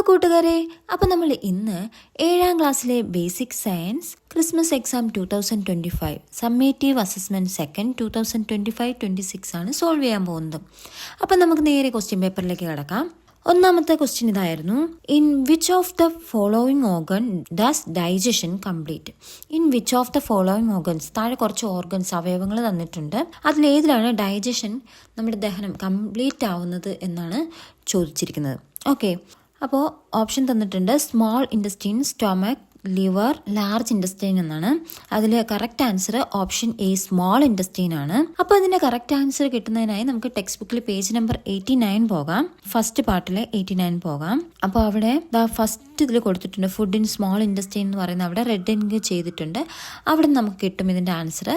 കൂട്ടുകാരെ, അപ്പം നമ്മൾ ഇന്ന് 7ാം ക്ലാസ്സിലെ basic science Christmas exam 2025 summative assessment second 2025-26 ആണ് സോൾവ് ചെയ്യാൻ പോകുന്നത്. അപ്പം നമുക്ക് നേരെ ക്വസ്റ്റ്യൻ പേപ്പറിലേക്ക് കിടക്കാം. ഒന്നാമത്തെ ക്വസ്റ്റ്യൻ ഇതായിരുന്നു: in which of the following organ does digestion complete? In which of the following organs, താഴെ കുറച്ച് ഓർഗൻസ് അവയവങ്ങൾ തന്നിട്ടുണ്ട്. അതിലേതിലാണ് ഡൈജഷൻ, നമ്മുടെ ദഹനം കംപ്ലീറ്റ് ആവുന്നത് എന്നാണ് ചോദിച്ചിരിക്കുന്നത്. ഓക്കെ, അപ്പോൾ ഓപ്ഷൻ തന്നിട്ടുണ്ട് small intestine, stomach, liver, large intestine എന്നാണ്. അതിൽ correct answer option A small intestine ആണ്. അപ്പോൾ ഇതിൻ്റെ കറക്റ്റ് ആൻസർ കിട്ടുന്നതിനായി നമുക്ക് ടെക്സ്റ്റ് ബുക്കിൽ പേജ് നമ്പർ 89 പോകാം. ഫസ്റ്റ് പാർട്ടിലെ 89 പോകാം. അപ്പോൾ അവിടെ ഫസ്റ്റ് ഇതിൽ കൊടുത്തിട്ടുണ്ട് ഫുഡ് ഇൻ സ്മോൾ ഇൻറ്റസ്റ്റൈൻ എന്ന് പറയുന്നത് അവിടെ റെഡ് ഇങ്ക് ചെയ്തിട്ടുണ്ട്. അവിടെ നമുക്ക് കിട്ടും ഇതിൻ്റെ ആൻസർ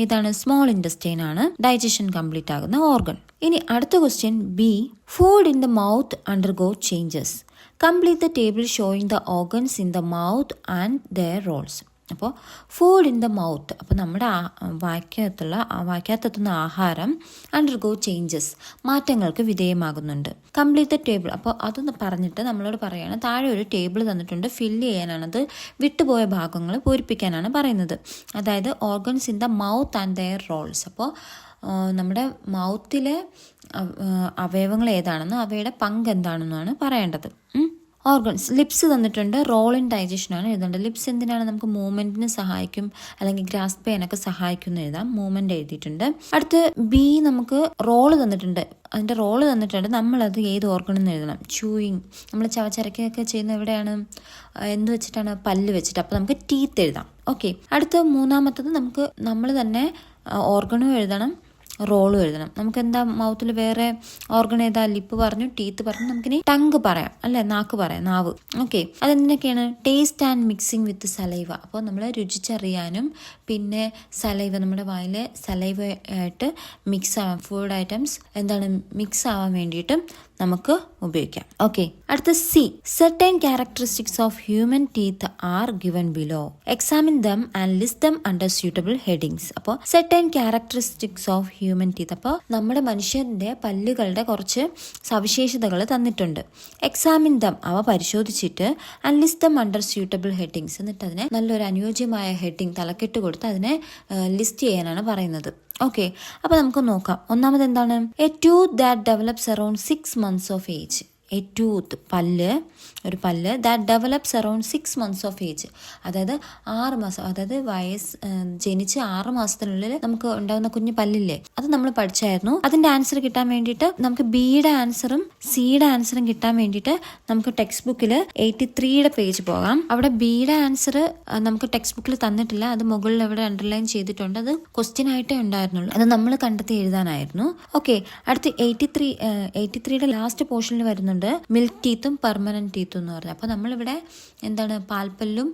ഏതാണ്? സ്മോൾ ഇൻറ്റസ്റ്റൈൻ ആണ് ഡൈജഷൻ കംപ്ലീറ്റ് ആകുന്ന ഓർഗൻ. ഇനി അടുത്ത question B: food in the mouth undergo changes. Complete the table showing the organs in the mouth and their roles. അപ്പോൾ ഫുഡ് ഇൻ ദ മൗത്ത്, അപ്പോൾ നമ്മുടെ വായ്ക്കകത്തെത്തുന്ന ആഹാരം അണ്ടർഗോ ചേഞ്ചസ്, മാറ്റങ്ങൾക്ക് വിധേയമാകുന്നുണ്ട്. Complete the table, അപ്പോൾ അതൊന്ന് പറഞ്ഞിട്ട് നമ്മളോട് പറയുകയാണ് താഴെ ഒരു ടേബിൾ തന്നിട്ടുണ്ട്, ഫില്ല് ചെയ്യാനാണത്, വിട്ടുപോയ ഭാഗങ്ങൾ പൂരിപ്പിക്കാനാണ് പറയുന്നത്. അതായത് organs in the mouth and their roles. അപ്പോൾ നമ്മുടെ മൗത്തിലെ അവയവങ്ങൾ ഏതാണെന്നും അവയുടെ പങ്ക് എന്താണെന്നാണ് പറയേണ്ടത്. ഓർഗൻസ്, ലിപ്സ് തന്നിട്ടുണ്ട്, റോൾ ഇൻ ഡൈജഷനാണ് എഴുതേണ്ടത്. ലിപ്സ് എന്തിനാണ്? നമുക്ക് മൂവ്മെൻറ്റിന് സഹായിക്കും, അല്ലെങ്കിൽ ഗ്രാസ്പ് ചെയ്യാനൊക്കെ സഹായിക്കും എന്ന് എഴുതാം. മൂവ്മെൻറ്റ് എഴുതിയിട്ടുണ്ട്. അടുത്ത് ബി, നമുക്ക് റോള് തന്നിട്ടുണ്ട്. അതിൻ്റെ റോള് തന്നിട്ടുണ്ട്, നമ്മളത് ഏത് ഓർഗണെന്ന് എഴുതണം. ചൂയിങ്, നമ്മൾ ചവച്ചരക്കൊക്കെ ചെയ്യുന്ന എവിടെയാണ്? എന്ത് വെച്ചിട്ടാണ്? പല്ല് വെച്ചിട്ട്. അപ്പോൾ നമുക്ക് ടീത്ത് എഴുതാം. ഓക്കെ, അടുത്ത മൂന്നാമത്തത് നമ്മൾ തന്നെ ഓർഗണും എഴുതണം, റോളും എഴുതണം. നമുക്ക് എന്താ മൗത്തിൽ വേറെ ഓർഗൺ ഏതാ? ലിപ്പ് പറഞ്ഞു, ടീത്ത് പറഞ്ഞു, നമുക്കിനി ടങ്ക് പറയാം അല്ലെ, നാക്ക് പറയാം, നാവ്. ഓക്കെ, അതെന്തൊക്കെയാണ്? Taste and mixing with saliva. അപ്പോൾ നമ്മൾ രുചിച്ചറിയാനും പിന്നെ സലൈവ, നമ്മുടെ വായിലെ സലൈവ ആയിട്ട് മിക്സ് ആവാൻ, ഫുഡ് ഐറ്റംസ് എന്താണ് മിക്സ് ആവാൻ വേണ്ടിയിട്ടും നമുക്ക് ഉപയോഗിക്കാം. ഓക്കെ, അടുത്ത C: certain characteristics of human teeth are given below. Examine them and list them under suitable headings. അപ്പോൾ certain characteristics of human teeth, അപ്പോൾ നമ്മുടെ മനുഷ്യന്റെ പല്ലുകളുടെ കുറച്ച് സവിശേഷതകൾ തന്നിട്ടുണ്ട്. എക്സാമിൻ ദം, അവ പരിശോധിച്ചിട്ട്, and list them under suitable headings, എന്നിട്ട് അതിനെ നല്ലൊരു അനുയോജ്യമായ ഹെഡിങ് തലക്കെട്ട് കൊടുത്ത് അതിനെ ലിസ്റ്റ് ചെയ്യാനാണ് പറയുന്നത്. ഓക്കെ, അപ്പോൾ നമുക്ക് നോക്കാം. ഒന്നാമത് എന്താണ്? A tooth that develops around 6 months of age. A tooth, പല്ല്, ഒരു പല്ല്, that develops around 6 months of age, അതായത് 6 മാസം, അതായത് ജനിച്ച് 6 മാസത്തിനുള്ളിൽ നമുക്ക് ഉണ്ടാകുന്ന കുഞ്ഞു പല്ലില്ലേ, അത് നമ്മൾ പഠിച്ചായിരുന്നു. അതിന്റെ ആൻസർ കിട്ടാൻ വേണ്ടിയിട്ട് നമുക്ക് ബിയുടെ ആൻസറും സിയുടെ ആൻസറും കിട്ടാൻ വേണ്ടിയിട്ട് നമുക്ക് ടെക്സ്റ്റ് ബുക്കിൽ 83യുടെ പേജ് പോകാം. അവിടെ ബിയുടെ ആൻസർ നമുക്ക് ടെക്സ്റ്റ് ബുക്കിൽ തന്നിട്ടില്ല, അത് മുകളിൽ എവിടെ അണ്ടർലൈൻ ചെയ്തിട്ടുണ്ട്. അത് ക്വസ്റ്റ്യൻ ആയിട്ടേ ഉണ്ടായിരുന്നുള്ളൂ, അത് നമ്മൾ കണ്ടെത്തി എഴുതാനായിരുന്നു. ഓക്കെ, അടുത്ത് 83യുടെ ലാസ്റ്റ് പോർഷനിൽ വരുന്നുണ്ട് മിൽക്ക് ടീത്തും പെർമനന്റ് ടീത്തും എന്ന് പറഞ്ഞത്. അപ്പോൾ നമ്മളിവിടെ എന്താണ്? പാൽപ്പല്ലും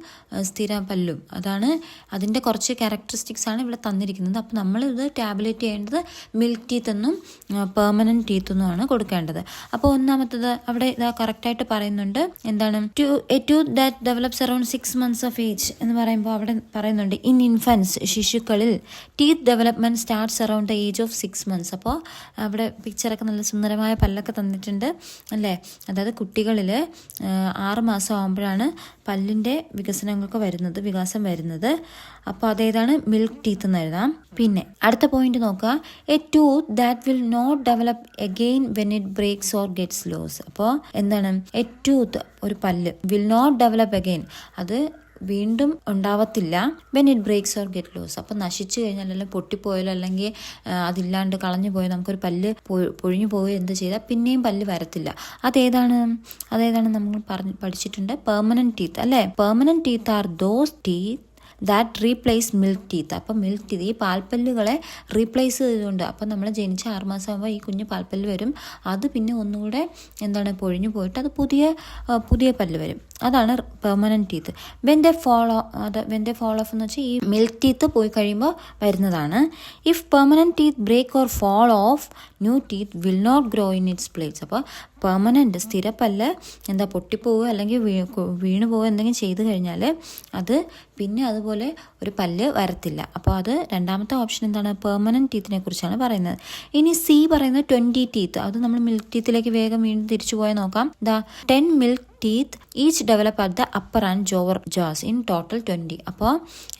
സ്ഥിര പല്ലും, അതാണ് അതിൻ്റെ കുറച്ച് ക്യാരക്ടറിസ്റ്റിക്സ് ആണ് ഇവിടെ തന്നിരിക്കുന്നത്. അപ്പോൾ നമ്മളിത് ടാബ്ലേറ്റ് ചെയ്യേണ്ടത് മിൽക്ക് ടീത്ത് എന്നും പെർമനന്റ് ടീത്ത് എന്നുമാണ് കൊടുക്കേണ്ടത്. അപ്പോൾ ഒന്നാമത്തത് അവിടെ ഇതാ കറക്റ്റായിട്ട് പറയുന്നുണ്ട്. എന്താണ്? A tooth that develops around 6 months of age എന്ന് പറയുമ്പോൾ അവിടെ പറയുന്നുണ്ട് ഇൻ ഇൻഫൻസ്, ശിശുക്കളിൽ teeth development starts around the age of 6 months. അപ്പോൾ അവിടെ പിക്ചറൊക്കെ നല്ല സുന്ദരമായ പല്ലൊക്കെ തന്നിട്ടുണ്ട് അല്ലേ. അതായത് കുട്ടികളിൽ 6 മാസം ആകുമ്പോഴാണ് പല്ലിൻ്റെ വികാസം വരുന്നത്. അപ്പോൾ അതേതാണ്? മിൽക്ക് ടീത്ത് എന്ന് എഴുതാം. പിന്നെ അടുത്ത പോയിന്റ് നോക്കുക. A tooth that will not develop again when it breaks or gets loss. അപ്പോൾ എന്താണ്? എ ടൂത്ത്, ഒരു പല്ല്, വിൽ നോട്ട് ഡെവലപ്പ് അഗെയിൻ, അത് വീണ്ടും ഉണ്ടാവത്തില്ല when it breaks or get loss. അപ്പം നശിച്ചു കഴിഞ്ഞാൽ, അല്ലെങ്കിൽ പൊട്ടിപ്പോയാലോ അല്ലെങ്കിൽ അതില്ലാണ്ട് കളഞ്ഞു പോയോ, നമുക്കൊരു പല്ല് പൊഴിഞ്ഞു പോയോ എന്ത് ചെയ്താൽ പിന്നെയും പല്ല് വരത്തില്ല. അതേതാണ് നമ്മൾ പഠിച്ചിട്ടുണ്ട്? പെർമനന്റ് ടീത്ത് അല്ലേ. Permanent teeth are those teeth that replace milk teeth. അപ്പം മിൽക്ക് ടീത്ത്, ഈ പാൽപ്പല്ലുകളെ റീപ്ലേസ് ചെയ്തുകൊണ്ട്, അപ്പം നമ്മൾ ജനിച്ച് 6 മാസം ആകുമ്പോൾ ഈ കുഞ്ഞ് പാൽപ്പല്ല് വരും, അത് പിന്നെ ഒന്നുകൂടെ എന്താണ് പൊഴിഞ്ഞു പോയിട്ട് അത് പുതിയ പല്ല് വരും. അതാണ് permanent teeth. When they fall off എന്ന് വെച്ചാൽ ഈ മിൽക്ക് ടീത്ത് പോയി കഴിയുമ്പോൾ വരുന്നതാണ്. If permanent teeth break or fall off, new teeth will not grow in its place. അപ്പോൾ പെർമനന്റ് സ്ഥിരപ്പല്ല് പൊട്ടിപ്പോവുക അല്ലെങ്കിൽ വീണു പോവുക എന്തെങ്കിലും ചെയ്തു കഴിഞ്ഞാൽ അത് പിന്നെ അതുപോലെ ഒരു പല്ല് വരത്തില്ല. അപ്പോൾ അത് രണ്ടാമത്തെ ഓപ്ഷൻ എന്താണ്? പെർമനന്റ് ടീത്തിനെ കുറിച്ചാണ് പറയുന്നത്. ഇനി സി പറയുന്നത് 20 ടീത്ത്. അത് നമ്മൾ മിൽക്ക് ടീത്തിലേക്ക് വേഗം വീണ്ടും തിരിച്ചു പോയി നോക്കാം. 10 milk teeth each develop at the upper and jowar Jose in total 20. അപ്പോൾ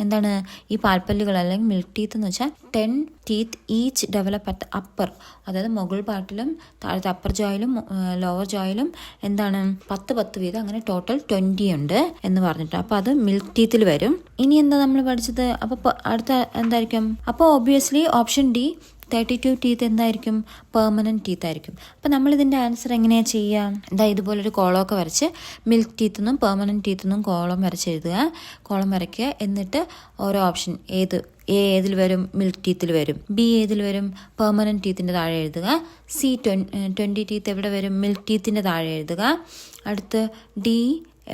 എന്താണ് ഈ പാൽപ്പല്ലുകൾ അല്ലെങ്കിൽ മിൽക്ക് ടീത്ത് എന്ന് വെച്ചാൽ 10 teeth each develop at upper, അതായത് മുകൾ പാർട്ടിലും താഴത്തെ അപ്പർ ജോയിലും ലോവർ ജോയിലും എന്താണ് 10 വീതം, അങ്ങനെ ടോട്ടൽ 20 ഉണ്ട് എന്ന് പറഞ്ഞിട്ട്. അപ്പോൾ അത് മിൽക്ക് ടീത്തിൽ വരും. ഇനി എന്താ നമ്മൾ പഠിച്ചത്? അപ്പോൾ അടുത്ത എന്തായിരിക്കും? അപ്പോൾ ഒബ്വിയസ്ലി ഓപ്ഷൻ ഡി 32 ടീത്ത് എന്തായിരിക്കും? പെർമനൻറ്റ് ടീത്ത് ആയിരിക്കും. അപ്പോൾ നമ്മളിതിൻ്റെ ആൻസർ എങ്ങനെയാണ് ചെയ്യുക? ഇതാ ഇതുപോലൊരു കോളമൊക്കെ വരച്ച് മിൽക്ക് ടീത്തെന്നും പെർമനൻറ്റ് ടീത്തെന്നും കോളം വരച്ച് എഴുതുക, കോളം വരയ്ക്കുക. എന്നിട്ട് ഓരോ ഓപ്ഷൻ ഏതിൽ വരും? മിൽക്ക് ടീത്തിൽ വരും. ബി ഏതിൽ വരും? പെർമനൻറ്റ് ടീത്തിൻ്റെ താഴെ എഴുതുക. സി 20 ടീത്ത് എവിടെ വരും? മിൽക്ക് ടീത്തിൻ്റെ താഴെ എഴുതുക. അടുത്ത് ഡി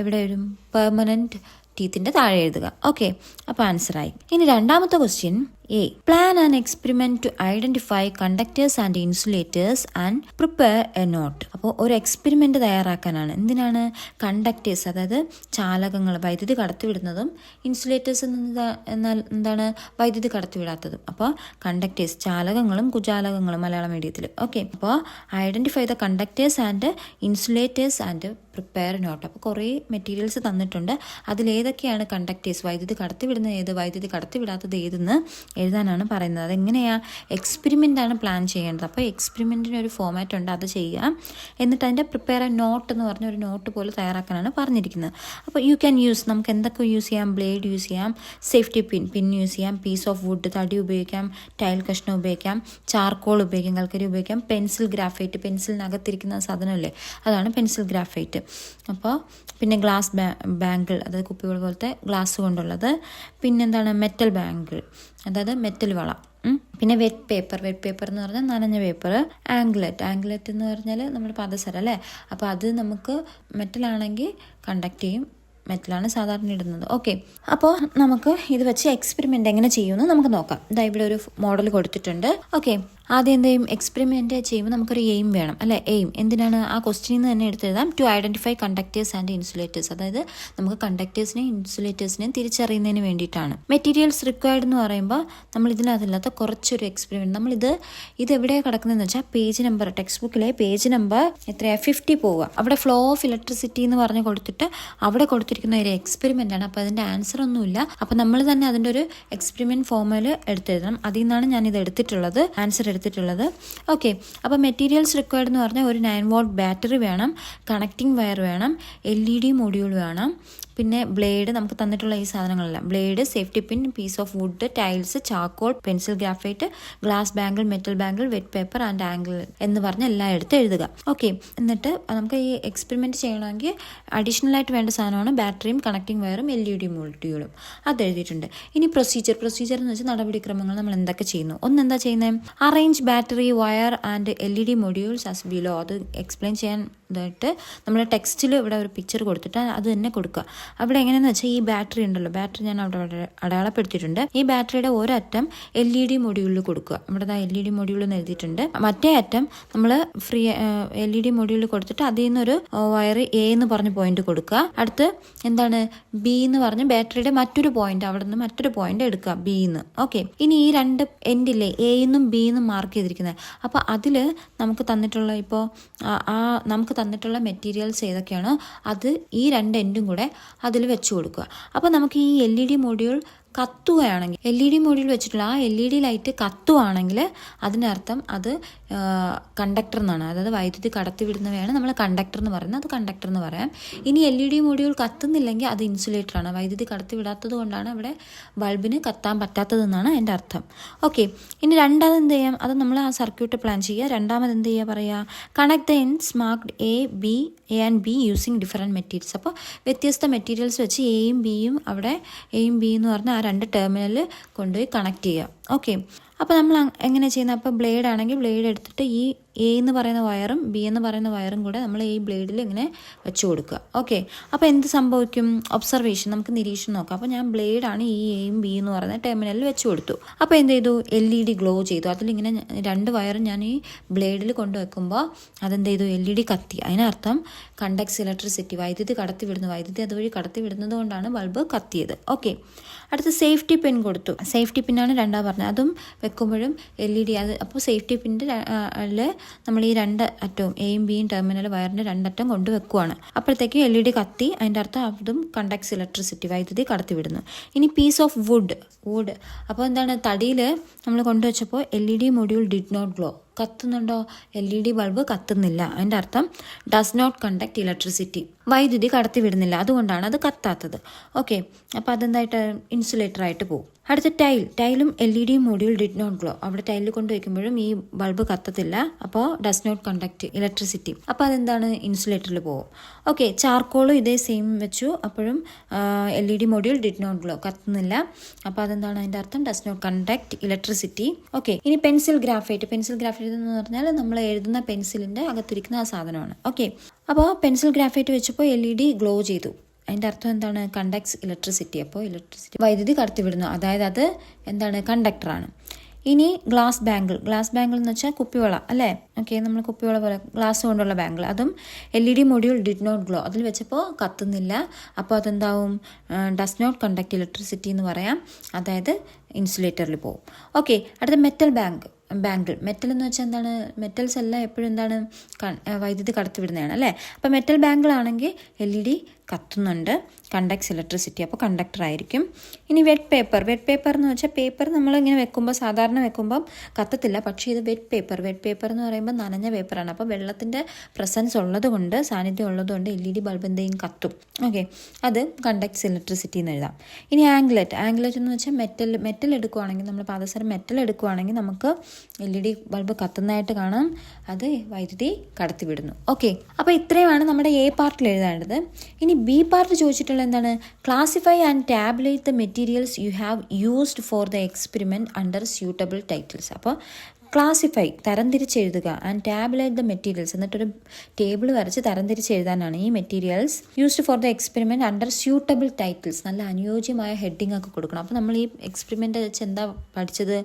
എവിടെ വരും? പെർമനൻറ്റ് ടീത്തിൻ്റെ താഴെ എഴുതുക. ഓക്കെ, അപ്പോൾ ആൻസറായി. ഇനി രണ്ടാമത്തെ question A. Plan an experiment to identify conductors and insulators and prepare a note. അപ്പോൾ ഒരു എക്സ്പെരിമെന്റ് തയ്യാറാക്കാനാണ്. എന്തിനാണ്? കണ്ടക്ടേഴ്സ്, അതായത് ചാലകങ്ങൾ, വൈദ്യുതി കടത്തിവിടുന്നതും, ഇൻസുലേറ്റേഴ്സ് എന്നാൽ എന്താണ്? വൈദ്യുതി കടത്തിവിടാത്തതും. അപ്പോൾ കണ്ടക്ടേഴ്സ് ചാലകങ്ങളും കുചാലകങ്ങളും മലയാളം മീഡിയത്തിൽ. ഓക്കെ, അപ്പോൾ identify the conductors and insulators and prepare note. അപ്പോൾ കുറേ മെറ്റീരിയൽസ് തന്നിട്ടുണ്ട്. അതിലേതൊക്കെയാണ് കണ്ടക്ടേഴ്സ്, വൈദ്യുതി കടത്തിവിടുന്ന ഏത്, വൈദ്യുതി കടത്തിവിടാത്തത് ഏതെന്ന് എഴുതാനാണ് പറയുന്നത്. അതെങ്ങനെയാണ്? എക്സ്പെരിമെൻ്റാണ് പ്ലാൻ ചെയ്യേണ്ടത്. അപ്പോൾ എക്സ്പെരിമെൻറ്റിന് ഒരു ഫോമാറ്റ് ഉണ്ട്, അത് ചെയ്യുക. എന്നിട്ട് അതിൻ്റെ പ്രിപ്പയർ എ നോട്ട് എന്ന് പറഞ്ഞ ഒരു നോട്ട് പോലെ തയ്യാറാക്കാനാണ് പറഞ്ഞിരിക്കുന്നത്. അപ്പോൾ യു ക്യാൻ യൂസ്, നമുക്ക് എന്തൊക്കെ യൂസ് ചെയ്യാം? ബ്ലേഡ് യൂസ് ചെയ്യാം, സേഫ്റ്റി പിൻ യൂസ് ചെയ്യാം, പീസ് ഓഫ് വുഡ് തടി ഉപയോഗിക്കാം, ടൈൽ കഷ്ണം ഉപയോഗിക്കാം, ചാർക്കോൾ ഉപയോഗിക്കാം, കൽക്കരി ഉപയോഗിക്കാം, പെൻസിൽ ഗ്രാഫൈറ്റ്, പെൻസിലിനകത്തിരിക്കുന്ന സാധനമല്ലേ അതാണ് പെൻസിൽ ഗ്രാഫൈറ്റ്. അപ്പോൾ പിന്നെ ഗ്ലാസ് ബാങ്കിൾ, അതായത് കുപ്പികൾ പോലത്തെ ഗ്ലാസ് കൊണ്ടുള്ളത്. പിന്നെന്താണ്? മെറ്റൽ ബാങ്കിൾ, അതായത് മെറ്റൽ വള. പിന്നെ വെറ്റ് പേപ്പർ എന്ന് പറഞ്ഞാൽ നനഞ്ഞ പേപ്പർ. ആംഗ്ലറ്റ് എന്ന് പറഞ്ഞാൽ നമ്മുടെ പാദസര അല്ലേ. അപ്പോൾ അത് നമുക്ക് മെറ്റലാണെങ്കിൽ കണ്ടക്ട് ചെയ്യും, മെറ്റലാണ് സാധാരണ ഇടുന്നത്. ഓക്കെ, അപ്പോൾ നമുക്ക് ഇത് വെച്ച് എക്സ്പെരിമെൻ്റ് എങ്ങനെ ചെയ്യുമെന്ന് നമുക്ക് നോക്കാം. ഇതാ ഇവിടെ ഒരു മോഡൽ കൊടുത്തിട്ടുണ്ട്. ഓക്കെ, ആദ്യം എന്ത് ചെയ്യും? എക്സ്പെരിമെൻ്റ് ചെയ്യുമ്പോൾ നമുക്കൊരു എയിം വേണം അല്ലേ. എയിം എന്തിനാണ്? ആ ക്വസ്റ്റ്യനിൽ നിന്ന് തന്നെ എടുത്തെഴുതാം. To identify conductors and insulators, അതായത് നമുക്ക് കണ്ടക്ടേഴ്സിനെയും ഇൻസുലേറ്റേഴ്സിനെയും തിരിച്ചറിയുന്നതിന് വേണ്ടിയിട്ടാണ്. മെറ്റീരിയൽസ് റിക്വയർഡ് എന്ന് പറയുമ്പോൾ നമ്മൾ ഇതിനകത്തില്ലാത്ത കുറച്ചൊരു എക്സ്പെരിമെൻറ്റ്, നമ്മളിത് എവിടെയാണ് കിടക്കുന്നതെന്ന് വെച്ചാൽ പേജ് നമ്പർ, ടെക്സ്റ്റ് ബുക്കിലെ പേജ് നമ്പർ എത്രയാണ്? 50 പോവുക. അവിടെ ഫ്ലോ ഓഫ് ഇലക്ട്രിസിറ്റി എന്ന് പറഞ്ഞ് കൊടുത്തിട്ട് അവിടെ കൊടുത്തിരിക്കുന്ന ഒരു എക്സ്പെരിമെൻ്റ് ആണ്. അപ്പോൾ അതിൻ്റെ ആൻസർ ഒന്നുമില്ല. അപ്പോൾ നമ്മൾ തന്നെ അതിൻ്റെ ഒരു എക്സ്പെരിമെൻറ്റ് ഫോമിൽ എടുത്തെഴുതണം. അതിൽ നിന്നാണ് ഞാനിത് എടുത്തിട്ടുള്ളത്, ആൻസർ എടുത്തിട്ടുള്ളത്. ഓക്കെ, അപ്പോൾ മെറ്റീരിയൽസ് റിക്വയർഡ് എന്ന് പറഞ്ഞാൽ ഒരു 9 വോൾട്ട് ബാറ്ററി വേണം, കണക്റ്റിംഗ് വയർ വേണം, LED മൊഡ്യൂൾ വേണം, പിന്നെ ബ്ലേഡ്, നമുക്ക് തന്നിട്ടുള്ള ഈ സാധനങ്ങളെല്ലാം, blade, safety pin, piece of wood, tiles, charcoal, pencil graphite, glass bangle, metal bangle, wet paper and angle എന്ന് പറഞ്ഞ് എല്ലാം എടുത്ത് എഴുതുക. ഓക്കെ, എന്നിട്ട് നമുക്ക് ഈ എക്സ്പെരിമെൻറ്റ് ചെയ്യണമെങ്കിൽ അഡീഷണൽ ആയിട്ട് വേണ്ട സാധനമാണ് ബാറ്ററിയും കണക്റ്റിംഗ് വയറും LED മൊഡ്യൂളും. അത് എഴുതിയിട്ടുണ്ട്. ഇനി പ്രൊസീജിയർ എന്ന് വെച്ചാൽ നടപടിക്രമങ്ങൾ നമ്മൾ എന്തൊക്കെ ചെയ്യുന്നു. ഒന്നെന്താ ചെയ്യുന്നത്? Arrange battery, wire and LED modules as below. അത് എക്സ്പ്ലെയിൻ ചെയ്യാൻ ഇതായിട്ട് നമ്മൾ ടെക്സ്റ്റിൽ ഇവിടെ ഒരു പിക്ചർ കൊടുത്തിട്ട് അത് തന്നെ കൊടുക്കുക. അവിടെ എങ്ങനെയാണെന്ന് വെച്ചാൽ ഈ ബാറ്ററി ഉണ്ടല്ലോ, ബാറ്ററി ഞാൻ അവിടെ അടയാളപ്പെടുത്തിയിട്ടുണ്ട്. ഈ ബാറ്ററിയുടെ ഒരറ്റം LED മൊഡ്യൂളിൽ കൊടുക്കുക. ഇവിടെ LED മൊഡ്യൂൾ എന്ന് എഴുതിയിട്ടുണ്ട്. മറ്റേ അറ്റം നമ്മൾ ഫ്രീ LED മൊഡ്യൂളിൽ കൊടുത്തിട്ട് അതിൽ നിന്നൊരു വയർ A എന്ന് പറഞ്ഞ പോയിന്റ് കൊടുക്കുക. അടുത്ത് എന്താണ്? B എന്ന് പറഞ്ഞ് ബാറ്ററിയുടെ മറ്റൊരു പോയിന്റ്, അവിടെ നിന്ന് മറ്റൊരു പോയിന്റ് എടുക്കുക, B എന്ന്. ഓക്കെ, ഇനി ഈ രണ്ട് എൻഡില്ലേ, A എന്നും B എന്നും മാർക്ക് ചെയ്തിരിക്കുന്നത്. അപ്പോൾ അതിൽ നമുക്ക് തന്നിട്ടുള്ള ഇപ്പോൾ നമുക്ക് തന്നിട്ടുള്ള മെറ്റീരിയൽസ് ഏതൊക്കെയാണോ അത് ഈ രണ്ട് എൻഡും കൂടെ അതിൽ വെച്ച് കൊടുക്കുക. അപ്പോൾ നമുക്ക് ഈ LED മൊഡ്യൂൾ കത്തുകയാണെങ്കിൽ, LED മൊഡ്യൂൾ വെച്ചിട്ടുള്ള ആ LED ലൈറ്റ് കത്തുവാണെങ്കിൽ അതിനർത്ഥം അത് കണ്ടക്ടർ എന്നാണ്. അതായത് വൈദ്യുതി കടത്തിവിടുന്നവയാണ് നമ്മൾ കണ്ടക്ടർ എന്ന് പറയുന്നത്, അത് കണ്ടക്ടർ എന്ന് പറയാം. ഇനി LED മൊഡ്യൂൾ കത്തുന്നില്ലെങ്കിൽ അത് ഇൻസുലേറ്ററാണ്. വൈദ്യുതി കടത്തിവിടാത്തത് കൊണ്ടാണ് അവിടെ ബൾബിന് കത്താൻ പറ്റാത്തതെന്നാണ് എൻ്റെ അർത്ഥം. ഓക്കെ, ഇനി രണ്ടാമത് എന്ത് ചെയ്യാം? അത് നമ്മൾ ആ സർക്യൂട്ട് പ്ലാൻ ചെയ്യുക. രണ്ടാമത് എന്ത് ചെയ്യുക? പറയുക connect the ends marked A and B using different materials. അപ്പോൾ വ്യത്യസ്ത മെറ്റീരിയൽസ് വെച്ച് എയും ബിയും അവിടെ എയും ബി എന്ന് പറഞ്ഞാൽ ആ രണ്ട് ടെർമിനലിൽ കൊണ്ടുപോയി കണക്ട് ചെയ്യുക. ഓക്കെ, അപ്പോൾ നമ്മൾ എങ്ങനെ ചെയ്യുന്നത്? അപ്പോൾ ബ്ലേഡ് ആണെങ്കിൽ ബ്ലേഡ് എടുത്തിട്ട് ഈ A എന്ന് പറയുന്ന വയറും B എന്ന് പറയുന്ന വയറും കൂടെ നമ്മൾ ഈ ബ്ലേഡിൽ ഇങ്ങനെ വെച്ച് കൊടുക്കുക. ഓക്കെ, അപ്പോൾ എന്ത് സംഭവിക്കും? ഒബ്സർവേഷൻ, നമുക്ക് നിരീക്ഷണം നോക്കാം. അപ്പോൾ ഞാൻ ബ്ലേഡാണ് ഈ എയും ബി എന്ന് പറയുന്ന ടെർമിനലിൽ വെച്ച് കൊടുത്തു. അപ്പോൾ എന്ത് ചെയ്തു? LED ഗ്ലോ ചെയ്തു. അതിലിങ്ങനെ രണ്ട് വയറും ഞാൻ ഈ ബ്ലേഡിൽ കൊണ്ടുവെക്കുമ്പോൾ അതെന്ത് ചെയ്തു? LED കത്തി. അതിനർത്ഥം കണ്ടക്ട്സ് ഇലക്ട്രിസിറ്റി, വൈദ്യുതി കടത്തിവിടുന്നു, വൈദ്യുതി അതുവഴി കടത്തിവിടുന്നത് കൊണ്ടാണ് ബൾബ് കത്തിയത്. ഓക്കെ, അടുത്ത് സേഫ്റ്റി പിൻ കൊടുത്തു. സേഫ്റ്റി പിന്നാണ് രണ്ടാം പറഞ്ഞത്. അതും വെക്കുമ്പോഴും LED അത്. അപ്പോൾ സേഫ്റ്റി പിന്നിൽ നമ്മൾ ഈ രണ്ട് അറ്റവും എയും ബിയും ടെർമിനൽ വയറിൻ്റെ രണ്ടറ്റം കൊണ്ട് വെക്കുവാണ്. അപ്പോഴത്തേക്ക് LED കത്തി, അതിൻ്റെ അർത്ഥം അതും കണ്ടക്ട്സ് ഇലക്ട്രിസിറ്റി, വൈദ്യുതി കടത്തിവിടുന്നു. ഇനി പീസ് ഓഫ് വുഡ്, അപ്പോൾ എന്താണ്, തടിയിൽ നമ്മൾ കൊണ്ടുവച്ചപ്പോൾ LED module did not glow, കത്തുന്നുണ്ടോ? LED ബൾബ് കത്തുന്നില്ല. അതിൻ്റെ അർത്ഥം ഡസ് നോട്ട് കണ്ടക്ട് ഇലക്ട്രിസിറ്റി, വൈദ്യുതി കടത്തിവിടുന്നില്ല, അതുകൊണ്ടാണ് അത് കത്താത്തത്. ഓക്കെ, അപ്പോൾ അതെന്തായിട്ട് ഇൻസുലേറ്റർ ആയിട്ട് പോകും. അടുത്ത ടൈലും LED module did not glow, അവിടെ ടൈലിൽ കൊണ്ട് വയ്ക്കുമ്പോഴും ഈ ബൾബ് കത്തത്തില്ല, അപ്പോൾ ഡസ് നോട്ട് കണ്ടക്ട് ഇലക്ട്രിസിറ്റി, അപ്പോൾ അതെന്താണ്, ഇൻസുലേറ്ററിൽ പോകും. ഓക്കെ, ചാർക്കോളും ഇതേ സെയിം വെച്ചു, അപ്പോഴും LED module did not glow, കത്തുന്നില്ല, അപ്പോൾ അതെന്താണ്, അതിൻ്റെ അർത്ഥം does not conduct electricity. Okay, ഇനി പെൻസിൽ ഗ്രാഫൈറ്റ് എന്ന് പറഞ്ഞാൽ നമ്മൾ എഴുതുന്ന പെൻസിലിൻ്റെ അകത്തിരിക്കുന്ന ആ സാധനമാണ്. ഓക്കെ, അപ്പോൾ പെൻസിൽ ഗ്രാഫൈറ്റ് വെച്ചപ്പോൾ LED ഗ്ലോ ചെയ്തു, അതിൻ്റെ അർത്ഥം എന്താണ്, കണ്ടക്ട്സ് ഇലക്ട്രിസിറ്റി, അപ്പോൾ വൈദ്യുതി കടത്തിവിടുന്നു, അതായത് അത് എന്താണ്, കണ്ടക്ടറാണ്. ഇനി ഗ്ലാസ് ബാങ്കിൾ എന്ന് വെച്ചാൽ കുപ്പിവള അല്ലേ? ഓക്കെ, നമ്മൾ കുപ്പിവള പോലെ ഗ്ലാസ് കൊണ്ടുള്ള ബാങ്കിൾ, അതും LED module did not glow, അതിൽ വെച്ചപ്പോൾ കത്തുന്നില്ല, അപ്പോൾ അതെന്താവും, ഡസ് നോട്ട് കണ്ടക്ട് ഇലക്ട്രിസിറ്റി എന്ന് പറയാം, അതായത് ഇൻസുലേറ്ററിൽ പോകും. ഓക്കെ, അടുത്ത മെറ്റൽ മെറ്റൽ എന്ന് വെച്ചാൽ എന്താണ്, മെറ്റൽസ് എല്ലാം എപ്പോഴും എന്താണ്, വൈദ്യുതി കടത്തിവിടുന്നതാണ് അല്ലേ? അപ്പോൾ മെറ്റൽ ബാങ്കിൾ ആണെങ്കിൽ LED കത്തുന്നുണ്ട്, കണ്ടക്ട്സ് ഇലക്ട്രിസിറ്റി, അപ്പോൾ കണ്ടക്ടർ ആയിരിക്കും. ഇനി വെറ്റ് പേപ്പർ എന്ന് വെച്ചാൽ പേപ്പർ നമ്മളിങ്ങനെ വെക്കുമ്പോൾ, സാധാരണ വെക്കുമ്പം കത്തത്തില്ല, പക്ഷേ ഇത് വെറ്റ് പേപ്പർ എന്ന് പറയുമ്പോൾ നനഞ്ഞ പേപ്പറാണ്, അപ്പോൾ വെള്ളത്തിൻ്റെ പ്രസൻസ് ഉള്ളതുകൊണ്ട്, സാന്നിധ്യം ഉള്ളതുകൊണ്ട് LED ബൾബ് എന്തെങ്കിലും കത്തും. ഓക്കെ, അത് കണ്ടക്ട്സ് ഇലക്ട്രിസിറ്റി എന്ന് എഴുതാം. ഇനി ആംഗ്ലറ്റ് എന്ന് വെച്ചാൽ മെറ്റൽ എടുക്കുവാണെങ്കിൽ, നമ്മൾ പാദസരം മെറ്റൽ എടുക്കുവാണെങ്കിൽ നമുക്ക് LED ബൾബ് കത്തുന്നതായിട്ട് കാണാം, അത് വൈദ്യുതി കടത്തിവിടുന്നു. ഓക്കെ, അപ്പോൾ ഇത്രയുമാണ് നമ്മുടെ A പാർട്ടിൽ എഴുതേണ്ടത്. ഇനി B പാർട്ട് ചോദിച്ചിട്ടുള്ള എന്താണ്, classify and tabulate the materials you have used for the experiment under suitable titles. അപ്പോൾ ക്ലാസിഫൈ, തരംതിരിച്ചെഴുതുക, ആൻഡ് ടാബുലേറ്റ് ദ മെറ്റീരിയൽസ്, എന്നിട്ടൊരു ടേബിൾ വരച്ച് തരംതിരിച്ചെഴുതാനാണ് ഈ materials used for the experiment under suitable titles, നല്ല അനുയോജ്യമായ ഹെഡിങ് ഒക്കെ കൊടുക്കണം. അപ്പോൾ നമ്മൾ ഈ എക്സ്പെരിമെൻ്റ് വെച്ച് എന്താ പഠിച്ചത്,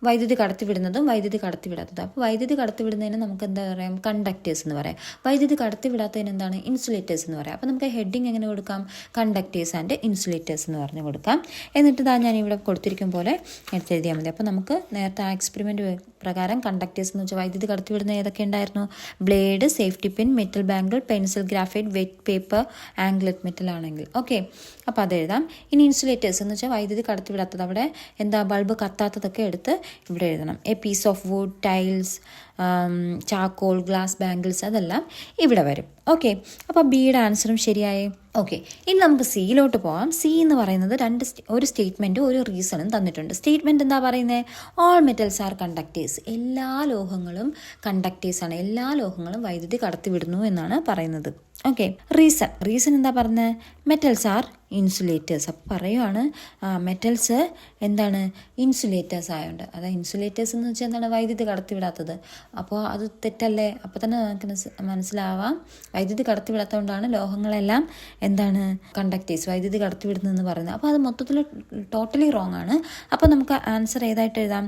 വൈദ്യുതി കടത്തിവിടുന്നതും വൈദ്യുതി കടത്തിവിടാത്തതും. അപ്പോൾ വൈദ്യുതി കടത്തിവിടുന്നതിന് നമുക്ക് എന്താ പറയാം, കണ്ടക്ടേഴ്സ് എന്ന് പറയാം. വൈദ്യുതി കടത്തിവിടാത്തതിന് എന്താണ്, ഇൻസുലേറ്റേഴ്സ് എന്ന് പറയാം. അപ്പോൾ നമുക്ക് ഹെഡിങ് എങ്ങനെ കൊടുക്കാം, കണ്ടക്ടേഴ്സ് ആൻഡ് ഇൻസുലേറ്റേഴ്സ് എന്ന് പറഞ്ഞു കൊടുക്കാം. എന്നിട്ട് ഞാൻ ഇവിടെ കൊടുത്തിരിക്കും പോലെ എടുത്തെഴുതിയാൽ മതി. അപ്പോൾ നമുക്ക് നേരത്തെ ആ എക്സ്പെരിമെൻറ്റ് പ്രകാരം കണ്ടക്ടേഴ്സ് എന്ന് വെച്ചാൽ വൈദ്യുതി കടത്തിവിടുന്ന ഏതൊക്കെ ഉണ്ടായിരുന്നു, blade, safety pin, metal bangle, pencil graphite, wet paper, anklet metal ആണെങ്കിൽ. ഓക്കെ, അപ്പോൾ അതെഴുതാം. ഇനി ഇൻസുലേറ്റേഴ്സ് എന്ന് വെച്ചാൽ വൈദ്യുതി കടത്തിവിടാത്തത്, അവിടെ എന്താ, ബൾബ് കത്താത്തതൊക്കെ എടുത്ത് ഇവിടെ എഴുതണം. A piece of wood, tiles, charcoal, glass bangles, അതെല്ലാം ഇവിടെ വരും. ഓക്കെ, അപ്പോൾ Bയുടെ ആൻസറും ശരിയായി. ഓക്കെ, ഇനി നമുക്ക് Cയിലോട്ട് പോകാം. C എന്ന് പറയുന്നത് ഒരു സ്റ്റേറ്റ്മെൻറ്റും ഒരു റീസണും തന്നിട്ടുണ്ട്. സ്റ്റേറ്റ്മെൻറ്റ് എന്താ പറയുന്നത്, ഓൾ മെറ്റൽസ് ആർ കണ്ടക്ടേഴ്സ്, എല്ലാ ലോഹങ്ങളും കണ്ടക്ടേഴ്സാണ്, എല്ലാ ലോഹങ്ങളും വൈദ്യുതി കടത്തിവിടുന്നു എന്നാണ് പറയുന്നത്. ഓക്കെ, റീസൺ എന്താ പറഞ്ഞത്, മെറ്റൽസ് ആർ ഇൻസുലേറ്റേഴ്സ്. അപ്പോൾ പറയുവാണ് മെറ്റൽസ് എന്താണ്, ഇൻസുലേറ്റേഴ്സ് ആയതുകൊണ്ട്. അതായത് ഇൻസുലേറ്റേഴ്സ് എന്ന് വെച്ചാൽ എന്താണ്, വൈദ്യുതി കടത്തിവിടാത്തത്. അപ്പോൾ അത് തെറ്റല്ലേ? അപ്പോൾ തന്നെ നമുക്ക് മനസ്സിലാവാം, വൈദ്യുതി കടത്തിവിടാത്തതുകൊണ്ടാണ് ലോഹങ്ങളെല്ലാം എന്താണ്, കണ്ടക്ടേഴ്സ്, വൈദ്യുതി കടത്തിവിടുന്നതെന്ന് പറയുന്നത്. അപ്പോൾ അത് മൊത്തത്തിൽ ടോട്ടലി റോങ് ആണ്. അപ്പോൾ നമുക്ക് ആൻസർ ഏതായിട്ട് എഴുതാം,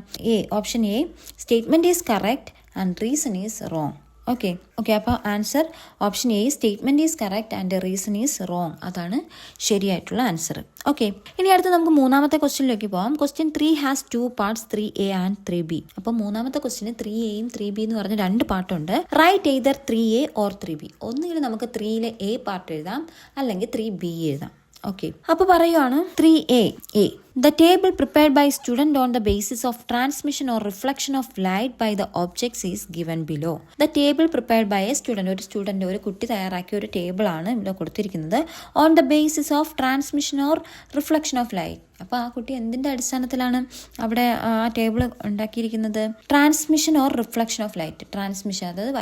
option A, statement is correct and reason is wrong. Okay, അപ്പോൾ answer option A, statement is correct and reason is wrong, അതാണ് ശരിയായിട്ടുള്ള ആൻസർ. ഓക്കെ, ഇനി അടുത്ത് നമുക്ക് മൂന്നാമത്തെ ക്വസ്റ്റ്യനിലേക്ക് പോകാം. Question 3 has 2 parts, 3A and 3B. അപ്പോൾ മൂന്നാമത്തെ ക്വസ്റ്റ്യന് 3Aയും 3B എന്ന് പറഞ്ഞ 2 പാർട്ടുണ്ട്. Right either 3A or 3B. ഒന്നുകിൽ നമുക്ക് 3യിലെ A പാർട്ട് എഴുതാം, അല്ലെങ്കിൽ 3B എഴുതാം. ഓക്കെ, അപ്പോൾ പറയുവാണ് 3A. The table prepared by student on the basis of transmission or reflection of light by the objects is given below. The table prepared by a student, ഒരു കുട്ടി തയ്യാറാക്കിയ ഒരു ടേബിളാണ് ഇവിടെ കൊടുത്തിരിക്കുന്നത്. On the basis of transmission or reflection of light. അപ്പോൾ ആ കുട്ടി എന്തിൻ്റെ അടിസ്ഥാനത്തിലാണ് അവിടെ ആ ടേബിൾ ഉണ്ടാക്കിയിരിക്കുന്നത്, transmission or reflection of light. Transmission അതായത്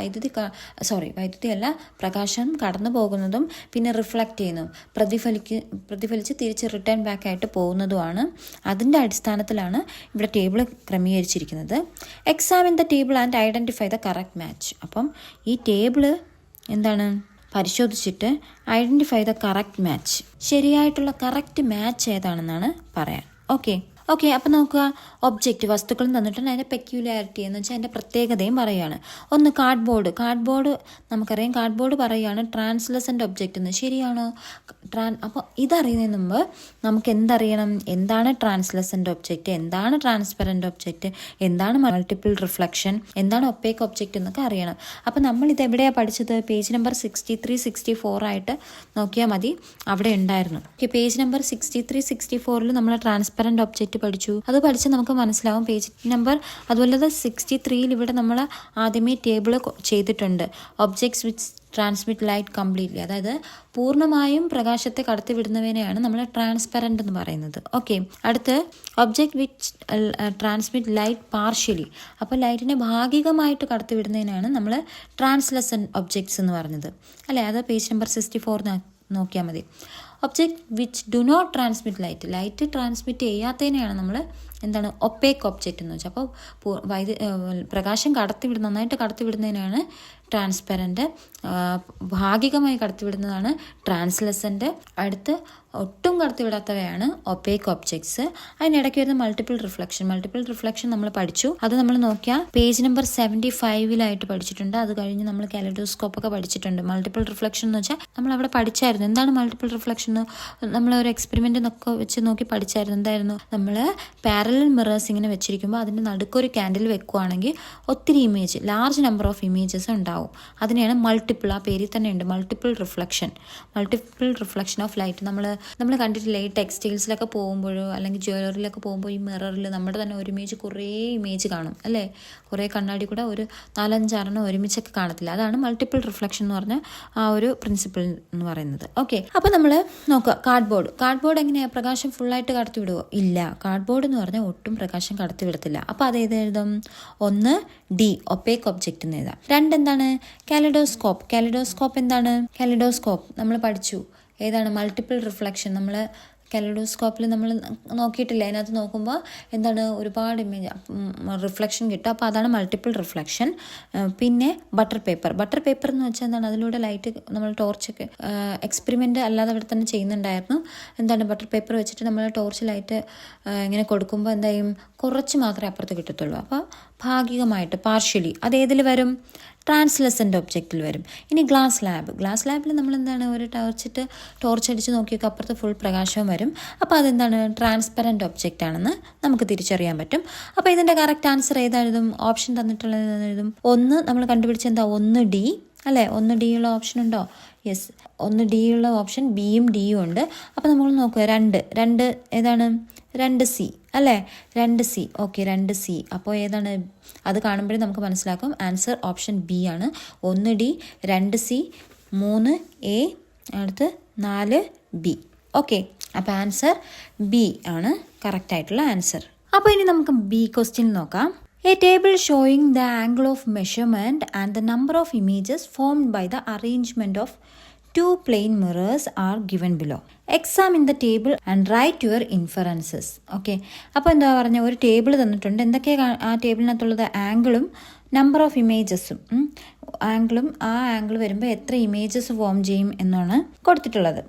വൈദ്യുതിയല്ല, പ്രകാശം കടന്നു പോകുന്നതും പിന്നെ റിഫ്ലക്റ്റ് ചെയ്യുന്നതും, പ്രതിഫലിച്ച് തിരിച്ച് റിട്ടേൺ ബാക്ക് ആയിട്ട് പോകുന്നതുമാണ്. അതിൻ്റെ അടിസ്ഥാനത്തിലാണ് ഇവിടെ ടേബിൾ ക്രമീകരിച്ചിരിക്കുന്നത്. Examine the table and identify the correct match. അപ്പം ഈ ടേബിള് എന്താണ്, പരിശോധിച്ചിട്ട് ഐഡൻറ്റിഫൈ ദ കറക്റ്റ് മാച്ച്, ശരിയായിട്ടുള്ള കറക്റ്റ് മാച്ച് ഏതാണെന്നാണ് പറയാൻ. ഓക്കെ, അപ്പോൾ നോക്കുക, ഒബ്ജക്റ്റ് വസ്തുക്കളും തന്നിട്ടുണ്ട്, അതിൻ്റെ പെക്യുലാരിറ്റി എന്ന് വെച്ചാൽ അതിൻ്റെ പ്രത്യേകതയും പറയുകയാണ്. ഒന്ന് കാർഡ്ബോർഡ് നമുക്കറിയാം, കാർഡ്ബോർഡ് പറയുകയാണ് ട്രാൻസ്ലസൻ്റ് ഒബ്ജക്റ്റ് എന്ന്. ശരിയാണോ? അപ്പോൾ ഇതറിയുന്നതിന് മുമ്പ് നമുക്ക് എന്തറിയണം, എന്താണ് ട്രാൻസ്ലസെൻ്റ് ഒബ്ജക്റ്റ്, എന്താണ് ട്രാൻസ്പെറൻറ്റ് ഒബ്ജക്റ്റ്, എന്താണ് മൾട്ടിപ്പിൾ റിഫ്ലക്ഷൻ, എന്താണ് ഒപ്പേക്ക് ഒബ്ജക്റ്റ് എന്നൊക്കെ അറിയണം. അപ്പോൾ നമ്മൾ ഇത് എവിടെയാണ് പഠിച്ചത്? പേജ് നമ്പർ 63, 64 ആയിട്ട് നോക്കിയാൽ മതി, അവിടെ ഉണ്ടായിരുന്നു. പേജ് നമ്പർ 63, 64 നമ്മൾ ട്രാൻസ്പെറൻറ്റ് ഒബ്ജക്റ്റ് പഠിച്ചു. അത് പഠിച്ച് നമുക്ക് മനസ്സിലാവും. പേജ് നമ്പർ അതുപോലെ 63 ഇവിടെ നമ്മൾ ആദ്യമേ ടേബിൾ ചെയ്തിട്ടുണ്ട്. Objects which transmit light completely, അതായത് പൂർണ്ണമായും പ്രകാശത്തെ കടത്തിവിടുന്നവനെയാണ് നമ്മൾ ട്രാൻസ്പെറൻറ്റ് എന്ന് പറയുന്നത്. ഓക്കെ, അടുത്ത് object which transmit light partially, അപ്പോൾ ലൈറ്റിനെ ഭാഗികമായിട്ട് കടത്തിവിടുന്നതിനാണ് നമ്മൾ ട്രാൻസ്ലസെൻ്റ് ഒബ്ജക്ട്സ് എന്ന് പറഞ്ഞത്, അല്ലേ? അത് പേജ് നമ്പർ 64 നോക്കിയാൽ മതി. Object which do not transmit light transmit ചെയ്യാത്തതിനെയാണ് നമ്മൾ എന്താണ് ഒപ്പേക്ക് ഒബ്ജക്റ്റ് എന്ന് വെച്ചാൽ. അപ്പോൾ പ്രകാശം നന്നായിട്ട് കടത്തിവിടുന്നതിനാണ് ട്രാൻസ്പെറൻറ്റ്, ഭാഗികമായി കടത്തിവിടുന്നതാണ് ട്രാൻസ്ലസെൻ്റ്, അടുത്ത് ഒട്ടും കടത്തിവിടാത്തവയാണ് ഒപ്പേക്ക് ഒബ്ജക്ട്സ്. അതിനിടയ്ക്ക് വരുന്ന മൾട്ടിപ്പിൾ റിഫ്ലക്ഷൻ നമ്മൾ പഠിച്ചു. അത് നമ്മൾ നോക്കിയാൽ പേജ് നമ്പർ 75 പഠിച്ചിട്ടുണ്ട്. അത് കഴിഞ്ഞ് നമ്മൾ കാലിഡോസ്കോപ്പ് ഒക്കെ പഠിച്ചിട്ടുണ്ട്. മൾട്ടിപ്പിൾ റിഫ്ലക്ഷൻ എന്ന് വെച്ചാൽ നമ്മൾ അവിടെ പഠിച്ചായിരുന്നു. എന്താണ് മൾട്ടിപ്പിൾ റിഫ്ലക്ഷൻ? നമ്മൾ ഒരു എക്സ്പെരിമെൻറ്റിനൊക്കെ വെച്ച് നോക്കി പഠിച്ചായിരുന്നു. എന്തായിരുന്നു? നമ്മൾ പാരലൽ മിറേഴ്സ് ഇങ്ങനെ വെച്ചിരിക്കുമ്പോൾ അതിൻ്റെ നടുക്കൊരു ക്യാൻഡിൽ വെക്കുകയാണെങ്കിൽ ഒത്തിരി image, large number of images ഉണ്ടാവും. അതിനെയാണ് മൾട്ടിപ്പിൾ, ആ പേരിൽ തന്നെ ഉണ്ട്, മൾട്ടിപ്പിൾ റിഫ്ലക്ഷൻ ഓഫ് ലൈറ്റ്. നമ്മൾ കണ്ടിട്ടില്ലേ ഈ ടെക്സ്റ്റൈൽസിലൊക്കെ പോകുമ്പോഴോ അല്ലെങ്കിൽ ജ്വല്ലറിയിലൊക്കെ പോകുമ്പോൾ ഈ മിററിൽ നമ്മുടെ തന്നെ ഒരു കുറേ ഇമേജ് കാണും, അല്ലേ? കുറേ കണ്ണാടി കൂടെ ഒരു 4-5 ഒരുമിച്ചൊക്കെ കാണത്തില്ല. അതാണ് മൾട്ടിപ്പിൾ റിഫ്ലക്ഷൻ എന്ന് പറഞ്ഞ ആ ഒരു പ്രിൻസിപ്പിൾ എന്ന് പറയുന്നത്. ഓക്കെ, അപ്പോൾ നമ്മൾ നോക്കുക, കാർഡ്ബോർഡ് എങ്ങനെയാണ്? പ്രകാശം ഫുള്ളായിട്ട് കടത്തിവിടുമോ? ഇല്ല. കാർഡ്ബോർഡ് എന്ന് പറഞ്ഞാൽ ഒട്ടും പ്രകാശം കടത്തിവിടത്തില്ല. അപ്പോൾ അത് എഴുതും 1 D ഒപ്പേക്ക് ഒബ്ജക്റ്റ് എന്ന് എഴുതാം. 2 എന്താണ്? കാലിഡോസ്കോപ്പ് എന്താണ്? കാലിഡോസ്കോപ്പ് നമ്മൾ പഠിച്ചു. ഏതാണ്? Multiple reflection. നമ്മൾ കാലിഡോസ്കോപ്പിൽ നമ്മൾ നോക്കിയിട്ടില്ല. അതിനകത്ത് നോക്കുമ്പോൾ എന്താണ്? ഒരുപാട് ഇമേജ് റിഫ്ലക്ഷൻ കിട്ടും. അപ്പോൾ അതാണ് മൾട്ടിപ്പിൾ റിഫ്ലക്ഷൻ. പിന്നെ ബട്ടർ പേപ്പർ എന്ന് വെച്ചാൽ എന്താണ്? അതിലൂടെ ലൈറ്റ് നമ്മൾ ടോർച്ചൊക്കെ എക്സ്പെരിമെൻ്റ് അല്ലാതെ അവിടെ തന്നെ ചെയ്യുന്നുണ്ടായിരുന്നു. എന്താണ്? ബട്ടർ പേപ്പർ വെച്ചിട്ട് നമ്മൾ ടോർച്ച് ലൈറ്റ് ഇങ്ങനെ കൊടുക്കുമ്പോൾ എന്തായും കുറച്ച് മാത്രമേ അപ്പുറത്ത് കിട്ടത്തുള്ളൂ. അപ്പോൾ ഭാഗികമായിട്ട് പാർഷ്യലി അതേതിൽ വരും? ട്രാൻസ്ലസെൻ്റ് ഒബ്ജക്റ്റിൽ വരും. ഇനി ഗ്ലാസ് ലാബിൽ നമ്മൾ എന്താണ്? ഒരു ടോർച്ച് അടിച്ച് നോക്കിയൊക്കെ അപ്പുറത്ത് ഫുൾ പ്രകാശവും വരും. അപ്പോൾ അതെന്താണ്? ട്രാൻസ്പെറൻറ്റ് ഒബ്ജക്റ്റ് ആണെന്ന് നമുക്ക് തിരിച്ചറിയാൻ പറ്റും. അപ്പോൾ ഇതിൻ്റെ കറക്റ്റ് ആൻസർ ഏതായതും ഓപ്ഷൻ തന്നിട്ടുള്ളത് എഴുതും. 1 നമ്മൾ കണ്ടുപിടിച്ച എന്താ? 1 D അല്ലേ? 1 D ഉള്ള ഓപ്ഷൻ ഉണ്ടോ? യെസ്, 1 D ഉള്ള ഓപ്ഷൻ ബിയും ഡിയും ഉണ്ട്. അപ്പോൾ നമ്മൾ നോക്കുക 2 ഏതാണ്? 2C അല്ലേ? 2C. Okay, 2C. അപ്പോൾ ഏതാണ്? അത് കാണുമ്പോഴേ നമുക്ക് മനസ്സിലാക്കും ആൻസർ ഓപ്ഷൻ ബി ആണ്. 1 D, 2C, 3A, അടുത്ത് 4B. ഓക്കെ, അപ്പോൾ ആൻസർ ബി ആണ് കറക്റ്റ് ആയിട്ടുള്ള ആൻസർ. അപ്പോൾ ഇനി നമുക്ക് ബി ക്വസ്റ്റ്യൻ നോക്കാം. A table showing the angle of measurement and the number of images formed by the arrangement of 2 plane mirrors are given below. Examine the table and write your inferences. Okay, അപ്പോൾ എന്താ പറഞ്ഞ ഒരു table തന്നിട്ടുണ്ട്. എന്തൊക്കെയാണ് ആ ടേബിളിനകത്തുള്ളത്? ആംഗിളും number of ഇമേജസും. ആ angle വരുമ്പോൾ എത്ര ഇമേജസ് ഫോം ചെയ്യും എന്നാണ് കൊടുത്തിട്ടുള്ളത്.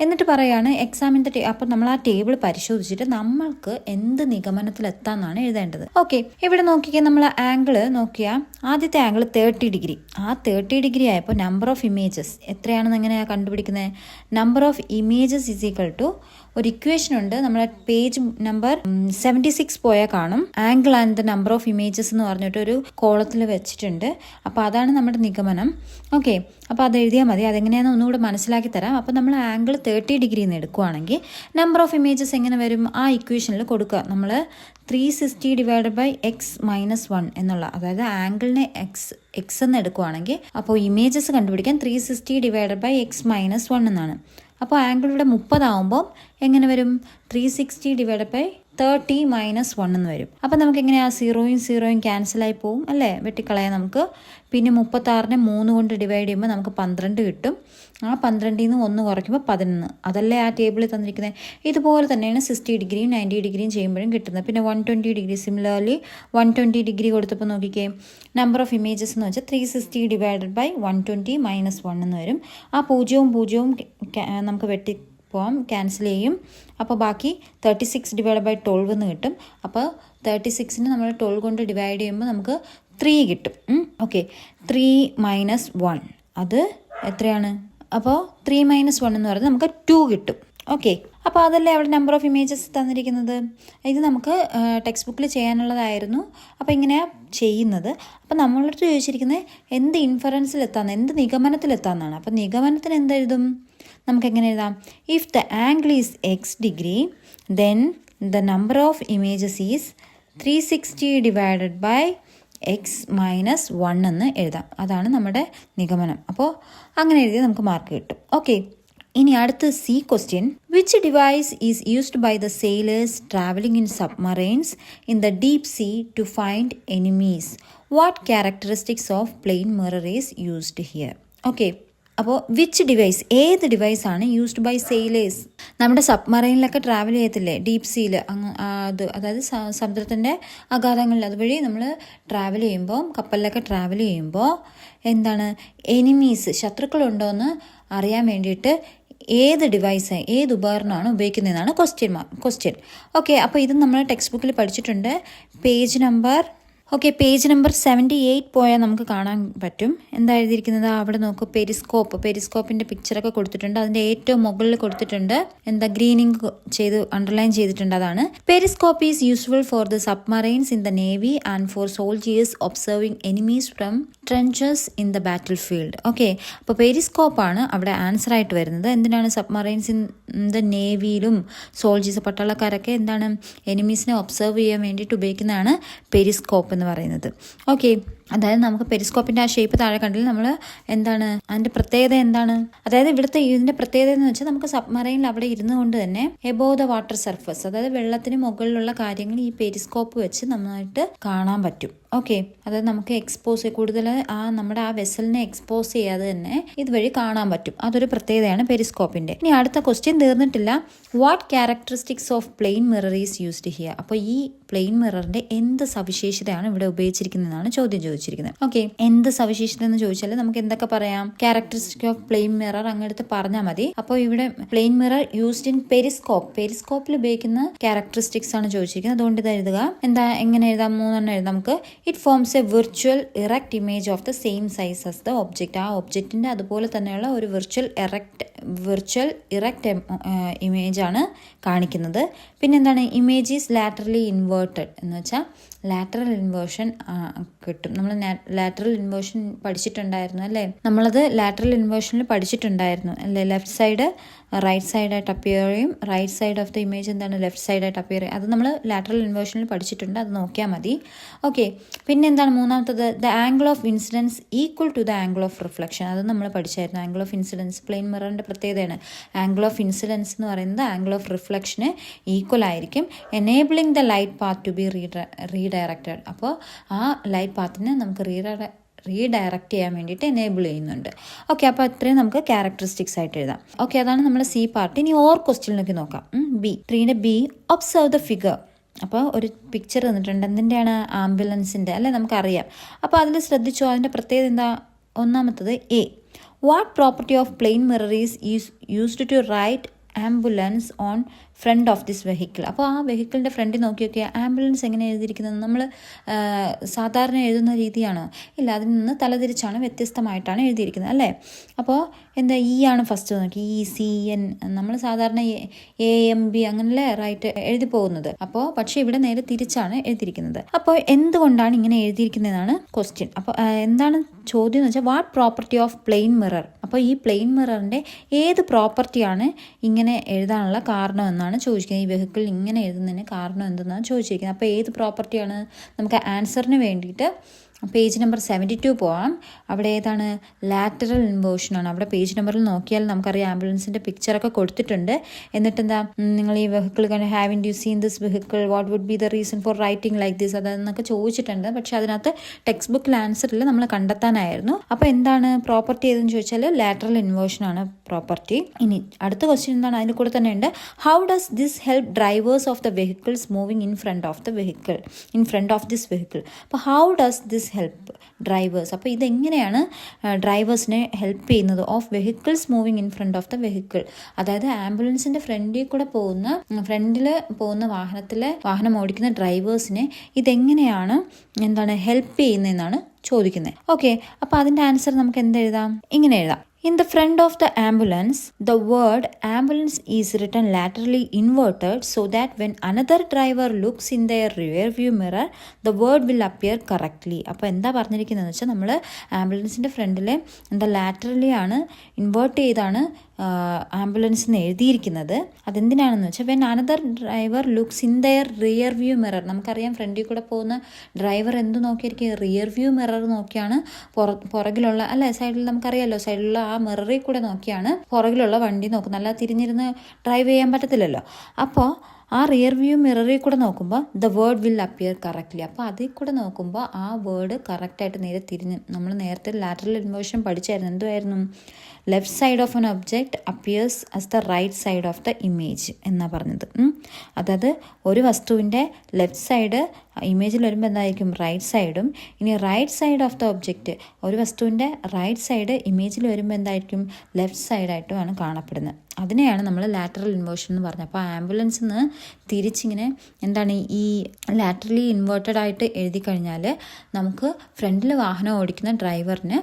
എന്നിട്ട് പറയാണ് എക്സാമിൻ ദ അപ്പോൾ നമ്മൾ ആ ടേബിൾ പരിശോധിച്ചിട്ട് നമ്മൾക്ക് എന്ത് നിഗമനത്തിലെത്താന്നാണ് എഴുതേണ്ടത്. ഓക്കെ, ഇവിടെ നോക്കിയാൽ നമ്മൾ ആംഗിൾ നോക്കിയാൽ ആദ്യത്തെ ആംഗിൾ 30 ഡിഗ്രി. ആ 30 ഡിഗ്രി ആയപ്പോൾ നമ്പർ ഓഫ് ഇമേജസ് എത്രയാണെന്ന് എങ്ങനെയാണ് കണ്ടുപിടിക്കുന്നത്? Number of images is equal to ഒരു ഇക്വേഷൻ ഉണ്ട്. നമ്മളെ പേജ് നമ്പർ 76 പോയാൽ കാണും. Angle and the number of images എന്ന് പറഞ്ഞിട്ട് ഒരു കോളത്തിൽ വെച്ചിട്ടുണ്ട്. അപ്പോൾ അതാണ് നമ്മുടെ നിഗമനം. ഓക്കെ, അപ്പോൾ അത് എഴുതിയാൽ മതി. അതെങ്ങനെയാണെന്ന് ഒന്നുകൂടെ മനസ്സിലാക്കി തരാം. അപ്പോൾ നമ്മൾ ആംഗിൾ 30 ഡിഗ്രി എന്ന് എടുക്കുകയാണെങ്കിൽ നമ്പർ ഓഫ് ഇമേജസ് എങ്ങനെ വരും? ആ ഇക്വേഷനിൽ കൊടുക്കുക. നമ്മൾ 360 ഡിവൈഡഡ് ബൈ x - 1 എന്നുള്ള, അതായത് ആംഗിളിനെ എക്സ് എന്ന് എടുക്കുകയാണെങ്കിൽ അപ്പോൾ ഇമേജസ് കണ്ടുപിടിക്കാൻ 360 ഡിവൈഡഡ് ബൈ x - 1 എന്നാണ്. അപ്പോൾ ആംഗിൾ ഇവിടെ 30 ആകുമ്പോൾ എങ്ങനെ വരും? 360 ഡിവൈഡഡ് ബൈ 30 - 1 എന്ന് വരും. അപ്പം നമുക്ക് എങ്ങനെയാ 0 ക്യാൻസലായി പോവും അല്ലേ? വെട്ടിക്കളയാം നമുക്ക്. പിന്നെ 36നെ 3 കൊണ്ട് ഡിവൈഡ് ചെയ്യുമ്പോൾ നമുക്ക് 12 കിട്ടും. ആ 12ൽ നിന്ന് 1 കുറയ്ക്കുമ്പോൾ 11. അതല്ലേ ആ ടേബിളിൽ തന്നിരിക്കുന്നത്. ഇതുപോലെ തന്നെയാണ് 60 ഡിഗ്രിയും 90 ഡിഗ്രിയും ചെയ്യുമ്പോഴും കിട്ടുന്നത്. പിന്നെ 120 ഡിഗ്രി സിമിലർലി 120 ഡിഗ്രി കൊടുത്തപ്പോൾ നോക്കിക്കേ, നമ്പർ ഓഫ് ഇമേജസ് എന്ന് വെച്ചാൽ 360 ഡിവൈഡഡ് ബൈ 120 - 1 എന്ന് വരും. ആ 0 നമുക്ക് പോവാം, ക്യാൻസൽ ചെയ്യും. അപ്പോൾ ബാക്കി 36 ഡിവൈഡ് ബൈ 12 എന്ന് കിട്ടും. അപ്പോൾ 36നെ നമ്മൾ 12 കൊണ്ട് ഡിവൈഡ് ചെയ്യുമ്പോൾ നമുക്ക് 3 കിട്ടും. ഓക്കെ, 3 - 1 അത് എത്രയാണ്? അപ്പോൾ 3 - 1 എന്ന് പറയുന്നത് നമുക്ക് 2 കിട്ടും. ഓക്കെ, അപ്പോൾ അതല്ലേ അവിടെ നമ്പർ ഓഫ് ഇമേജസ് തന്നിരിക്കുന്നത്. ഇത് നമുക്ക് ടെക്സ്റ്റ് ബുക്കിൽ ചെയ്യാനുള്ളതായിരുന്നു. അപ്പോൾ ഇങ്ങനെയാണ് ചെയ്യുന്നത്. അപ്പോൾ നമ്മളടുത്ത് ചോദിച്ചിരിക്കുന്നത് എന്ത് ഇൻഫറൻസിലെത്താന്ന്, എന്ത് നിഗമനത്തിലെത്താമെന്നാണ്. അപ്പോൾ നിഗമനത്തിന് എന്തെഴുതും, നമുക്ക് എങ്ങനെ എഴുതാം? If the angle is X degree then the number of images is 360 divided by X minus 1 എന്ന് എഴുതാം. അതാണ് നമ്മുടെ നിഗമനം. അപ്പോൾ അങ്ങനെ എഴുതി നമുക്ക് മാർക്ക് കിട്ടും. ഓക്കെ, ഇനി അടുത്ത C question. Which device is used by the sailors travelling in submarines in the deep sea to find enemies? What characteristics of plane mirror is used here? Okay, അപ്പോൾ വിച്ച് ഡിവൈസ്, ഏത് ഡിവൈസാണ് used by sailors? നമ്മുടെ സബ്മറൈനിലൊക്കെ travel ചെയ്യത്തില്ലേ deep സീയിൽ, അതായത് സമുദ്രത്തിൻ്റെ അഗാധങ്ങളിൽ, അതുവഴി നമ്മൾ travel ചെയ്യുമ്പോൾ, കപ്പലിലൊക്കെ travel ചെയ്യുമ്പോൾ എന്താണ് എനിമീസ്, ശത്രുക്കളുണ്ടോ എന്ന് അറിയാൻ വേണ്ടിയിട്ട് ഏത് ഡിവൈസ്, ഏത് ഉപകരണമാണ് ഉപയോഗിക്കുന്നതെന്നാണ് ക്വസ്റ്റ്യൻ. ഓക്കെ, അപ്പോൾ ഇത് നമ്മൾ ടെക്സ്റ്റ് ബുക്കിൽ പഠിച്ചിട്ടുണ്ട്. പേജ് നമ്പർ 78 പോയാൽ നമുക്ക് കാണാൻ പറ്റും. എന്താ എഴുതിയിരിക്കുന്നത് അവിടെ നോക്കൂ. പെരിസ്കോപ്പിൻ്റെ പിക്ചറൊക്കെ കൊടുത്തിട്ടുണ്ട്. അതിൻ്റെ ഏറ്റവും മുകളിൽ കൊടുത്തിട്ടുണ്ട് എന്താ, ഗ്രീനിങ് ചെയ്ത് അണ്ടർലൈൻ ചെയ്തിട്ടുണ്ട്. അതാണ് periscope is useful for the submarines in the navy and for soldiers observing enemies from trenches in the battlefield. Okay, അപ്പോൾ പെരിസ്കോപ്പാണ് അവിടെ ആൻസർ ആയിട്ട് വരുന്നത്. എന്തിനാണ് സബ്മറൈൻസ് ഇൻ ദ നേവിയിലും സോൾജേഴ്സ്, പട്ടാളക്കാരൊക്കെ എന്താണ് എനിമീസിനെ ഒബ്സർവ് ചെയ്യാൻ വേണ്ടിയിട്ട് ഉപയോഗിക്കുന്നതാണ് പെരിസ്കോപ്പ് എന്ന് പറയുന്നത്. ഓക്കെ, അതായത് നമുക്ക് പെരിസ്കോപ്പിൻ്റെ ആ ഷേപ്പ് താഴെ കണ്ടില്ല, നമ്മൾ എന്താണ് അതിൻ്റെ പ്രത്യേകത എന്താണ്, അതായത് ഇതിൻ്റെ പ്രത്യേകത എന്ന് വെച്ചാൽ നമുക്ക് സബ്മറൈനിൽ അവിടെ ഇരുന്നു കൊണ്ട് തന്നെ എബോവ് ദ വാട്ടർ സർഫസ്, അതായത് വെള്ളത്തിന് മുകളിലുള്ള കാര്യങ്ങൾ ഈ പെരിസ്കോപ്പ് വെച്ച് നന്നായിട്ട് കാണാൻ പറ്റും. ഓക്കെ, അതായത് നമുക്ക് കൂടുതൽ നമ്മുടെ ആ വെസലിനെ എക്സ്പോസ് ചെയ്യാതെ തന്നെ ഇതുവഴി കാണാൻ പറ്റും. അതൊരു പ്രത്യേകതയാണ് പെരിസ്കോപ്പിൻ്റെ. ഇനി അടുത്ത ക്വസ്റ്റ്യൻ തീർന്നിട്ടില്ല. What characteristics of plane mirror is used here? അപ്പോൾ ഈ പ്ലെയിൻ മിററിന്റെ എന്ത് സവിശേഷതയാണ് ഇവിടെ ഉപയോഗിച്ചിരിക്കുന്നതാണ് ചോദ്യം ചോദിച്ചിരിക്കുന്നത്. ഓക്കെ, എന്ത് സവിശേഷത എന്ന് ചോദിച്ചാൽ നമുക്ക് എന്തൊക്കെ പറയാം? ക്യാരക്ടറിസ്റ്റിക് ഓഫ് പ്ലെയിൻ മിറർ അങ്ങെടുത്ത് പറഞ്ഞാൽ മതി. അപ്പോൾ ഇവിടെ പ്ലെയിൻ മിറർ യൂസ്ഡ് ഇൻ പെരിസ്കോപ്പിൽ ഉപയോഗിക്കുന്ന ക്യാരക്ടറിസ്റ്റിക്സ് ആണ് ചോദിച്ചിരിക്കുന്നത്. അതുകൊണ്ട് ഇത് എഴുതുക. എങ്ങനെ എഴുതാം? 3 എഴുതാം നമുക്ക്. It forms A virtual erect image of the same size as the object. ആ ഒബ്ജക്റ്റിന്റെ അതുപോലെ തന്നെയുള്ള ഒരു വിർച്വൽ ഇറക്റ്റ് ഇമേജ് ആണ് കാണിക്കുന്നത്. പിന്നെന്താണ്? ഇമേജ് ഈസ് ലാറ്ററലി ഇൻവേർട്ടഡ് എന്ന് വെച്ചാൽ ലാറ്ററൽ ഇൻവേർഷൻ കിട്ടും. നമ്മൾ ലാറ്ററൽ ഇൻവേർഷൻ പഠിച്ചിട്ടുണ്ടായിരുന്നു അല്ലേ? നമ്മളത് ലാറ്ററൽ ഇൻവേർഷനിൽ പഠിച്ചിട്ടുണ്ടായിരുന്നു അല്ലേ? ലെഫ്റ്റ് സൈഡ് റൈറ്റ് സൈഡായിട്ട് അപ്പിയർ ചെയ്യും, right side of the image എന്താണ് ലെഫ്റ്റ് സൈഡായിട്ട് അപ്പിയർ ചെയ്യും. അത് നമ്മൾ ലാറ്ററൽ ഇൻവേർഷനിൽ പഠിച്ചിട്ടുണ്ട്, അത് നോക്കിയാൽ മതി. ഓക്കെ, പിന്നെ എന്താണ് മൂന്നാമത്തത്? The angle of incidence equal to the angle of reflection. അത് നമ്മൾ പഠിച്ചായിരുന്നു. ആംഗിൾ ഓഫ് ഇൻസിഡൻസ് പ്ലെയിൻ മിററിൻ്റെ പ്രത്യേകതയാണ്. ആംഗിൾ ഓഫ് ഇൻസിഡൻസ് എന്ന് പറയുന്നത് ആംഗിൾ ഓഫ് റിഫ്ലക്ഷന് ഈക്വൽ ആയിരിക്കും. Enabling the light path to be redirected. അപ്പോൾ ആ ലൈറ്റ് പാത്തിനെ നമുക്ക് റീഡയറക്റ്റ് ചെയ്യാൻ വേണ്ടിയിട്ട് എനേബിൾ ചെയ്യുന്നുണ്ട്. ഓക്കെ, അപ്പോൾ അത്രയും നമുക്ക് ക്യാരക്ടറിസ്റ്റിക്സ് ആയിട്ട് എഴുതാം. ഓക്കെ, അതാണ് നമ്മുടെ സി പാർട്ട്. ഇനി ഓർ ക്വസ്റ്റ്യനിലേക്ക് നോക്കാം. B observe the figure. അപ്പോൾ ഒരു പിക്ചർ തന്നിട്ടുണ്ട്. എന്തിൻ്റെയാണ്? ആംബുലൻസിൻ്റെ അല്ലേ? നമുക്കറിയാം. അപ്പോൾ അതിൽ ശ്രദ്ധിച്ചോ, അതിൻ്റെ പ്രത്യേകത എന്താ? ഒന്നാമത്തത് A, what property of plane mirror is used to write ambulance on front of this vehicle. അപ്പോൾ ആ വെഹിക്കിളിൻ്റെ ഫ്രണ്ടിൽ നോക്കിയൊക്കെ ആംബുലൻസ് എങ്ങനെ എഴുതിയിരിക്കുന്നത്? നമ്മൾ സാധാരണ എഴുതുന്ന രീതിയാണോ? ഇല്ല, അതിൽ നിന്ന് തലതിരിച്ചാണ്, വ്യത്യസ്തമായിട്ടാണ് എഴുതിയിരിക്കുന്നത് അല്ലേ? അപ്പോൾ എന്താ, ഇ ആണ് ഫസ്റ്റ് നോക്കി, ECN. നമ്മൾ സാധാരണ AMB അങ്ങനല്ലേ റൈറ്റ് എഴുതി പോകുന്നത്. അപ്പോൾ പക്ഷേ ഇവിടെ നേരെ തിരിച്ചാണ് എഴുതിയിരിക്കുന്നത്. അപ്പോൾ എന്തുകൊണ്ടാണ് ഇങ്ങനെ എഴുതിയിരിക്കുന്നതാണ് ക്വസ്റ്റ്യൻ. അപ്പോൾ എന്താണ് ചോദ്യം എന്ന് വെച്ചാൽ what property of plane mirror. അപ്പോൾ ഈ പ്ലെയിൻ മിററിൻ്റെ ഏത് പ്രോപ്പർട്ടിയാണ് ഇങ്ങനെ എഴുതാനുള്ള കാരണം എന്നാണ് ചോദിക്കുന്നത്. ഈ വെഹിക്കിൾ ഇങ്ങനെ എഴുതുന്നതിന് കാരണം എന്തെന്നാണ് ചോദിച്ചിരിക്കുന്നത്. അപ്പോൾ ഏത് പ്രോപ്പർട്ടിയാണ്? നമുക്ക് ആൻസറിന് വേണ്ടിയിട്ട് പേജ് നമ്പർ 72 പോവാം. അവിടെ ഏതാണ്? ലാറ്ററൽ ഇൻവേർഷനാണ്. അവിടെ പേജ് നമ്പറിൽ നോക്കിയാൽ നമുക്കറിയാം ആംബുലൻസിൻ്റെ പിക്ചറൊക്കെ കൊടുത്തിട്ടുണ്ട്. എന്നിട്ട് എന്താ, നിങ്ങൾ ഈ vehicle having you seen this vehicle, what would be the reason for writing like this, അതെന്നൊക്കെ ചോദിച്ചിട്ടുണ്ട്. പക്ഷെ അതിനകത്ത് ടെക്സ്റ്റ് ബുക്കിൽ ആൻസറിൽ നമ്മൾ കണ്ടെത്താനായിരുന്നു. അപ്പോൾ എന്താണ് പ്രോപ്പർട്ടി ഏതെന്ന് ചോദിച്ചാൽ ലാറ്ററൽ ഇൻവേർഷനാണ് പ്രോപ്പർട്ടി. ഇനി അടുത്ത ക്വസ്റ്റ്യൻ എന്താണ്? അതിൻ്റെ കൂടെ തന്നെ ഉണ്ട്, how does this help drivers of the vehicles moving in front of this vehicle. അപ്പോൾ how does this help drivers. അപ്പോൾ ഇതെങ്ങനെയാണ് ഡ്രൈവേഴ്സിനെ ഹെൽപ്പ് ചെയ്യുന്നത്? Of vehicles moving in front of the vehicle. അതായത് ആംബുലൻസിൻ്റെ ഫ്രണ്ടിൽ പോകുന്ന വാഹനം ഓടിക്കുന്ന ഡ്രൈവേഴ്സിനെ ഇതെങ്ങനെയാണ് ഹെൽപ്പ് ചെയ്യുന്നതെന്നാണ് ചോദിക്കുന്നത്. ഓക്കെ, അപ്പോൾ അതിൻ്റെ ആൻസർ നമുക്ക് എന്തെഴുതാം? ഇങ്ങനെ എഴുതാം, In the front of the ambulance, the word ambulance is written laterally inverted so that when another driver looks in their rear view mirror, the word will appear correctly. അപ്പോൾ എന്താ പറഞ്ഞിരിക്കുന്നതെന്ന് വെച്ചാൽ നമ്മൾ ആംബുലൻസിൻ്റെ ഫ്രണ്ടിൽ എന്താ ലാറ്ററലി ആണ് ഇൻവേർട്ട് ചെയ്താണ് ambulance എന്ന് എഴുതിയിരിക്കുന്നത്. അതെന്തിനാണെന്ന് വെച്ചാൽ when another driver looks in their rear view mirror. നമുക്കറിയാം ഫ്രണ്ടിൽ കൂടെ പോകുന്ന ഡ്രൈവർ എന്ത് നോക്കിയിരിക്കും, റിയർ വ്യൂ മിറർ നോക്കിയാണ് പുറകിലുള്ള അല്ലെ സൈഡിൽ, നമുക്കറിയാമല്ലോ സൈഡിലുള്ള ആ മിററിൽ കൂടെ നോക്കിയാണ് പുറകിലുള്ള വണ്ടി നോക്കുന്നത്. അല്ലാതെ തിരിഞ്ഞിരുന്ന് ഡ്രൈവ് ചെയ്യാൻ പറ്റത്തില്ലല്ലോ. അപ്പോൾ ആ റിയർ വ്യൂ മിററിൽ കൂടെ നോക്കുമ്പോൾ the word will appear correctly. അപ്പോൾ അതിൽ കൂടെ നോക്കുമ്പോൾ ആ വേർഡ് കറക്റ്റായിട്ട് നേരെ തിരിഞ്ഞ്, നമ്മൾ നേരത്തെ ലാറ്ററൽ ഇൻവേർഷൻ പഠിച്ചായിരുന്നു. എന്തുമായിരുന്നു, left side of an object appears as the right side of the image എന്നാണ് പറഞ്ഞത്. അതായത് ഒരു വസ്തുവിൻ്റെ ലെഫ്റ്റ് സൈഡ് ഇമേജിൽ വരുമ്പോൾ എന്തായിരിക്കും, റൈറ്റ് സൈഡും. ഇനി right side of the object, ഒരു വസ്തുവിൻ്റെ റൈറ്റ് സൈഡ് ഇമേജിൽ വരുമ്പോൾ എന്തായിരിക്കും, ലെഫ്റ്റ് സൈഡായിട്ടുമാണ് കാണപ്പെടുന്നത്. അതിനെയാണ് നമ്മൾ ലാറ്ററൽ ഇൻവേർഷൻ എന്ന് പറഞ്ഞത്. അപ്പോൾ ആംബുലൻസിൽ നിന്ന് തിരിച്ചിങ്ങനെ എന്താണ് ഈ ലാറ്ററലി ഇൻവേർട്ടഡ് ആയിട്ട് എഴുതി കഴിഞ്ഞാൽ നമുക്ക് ഫ്രണ്ടിൽ വാഹനം ഓടിക്കുന്ന ഡ്രൈവറിന്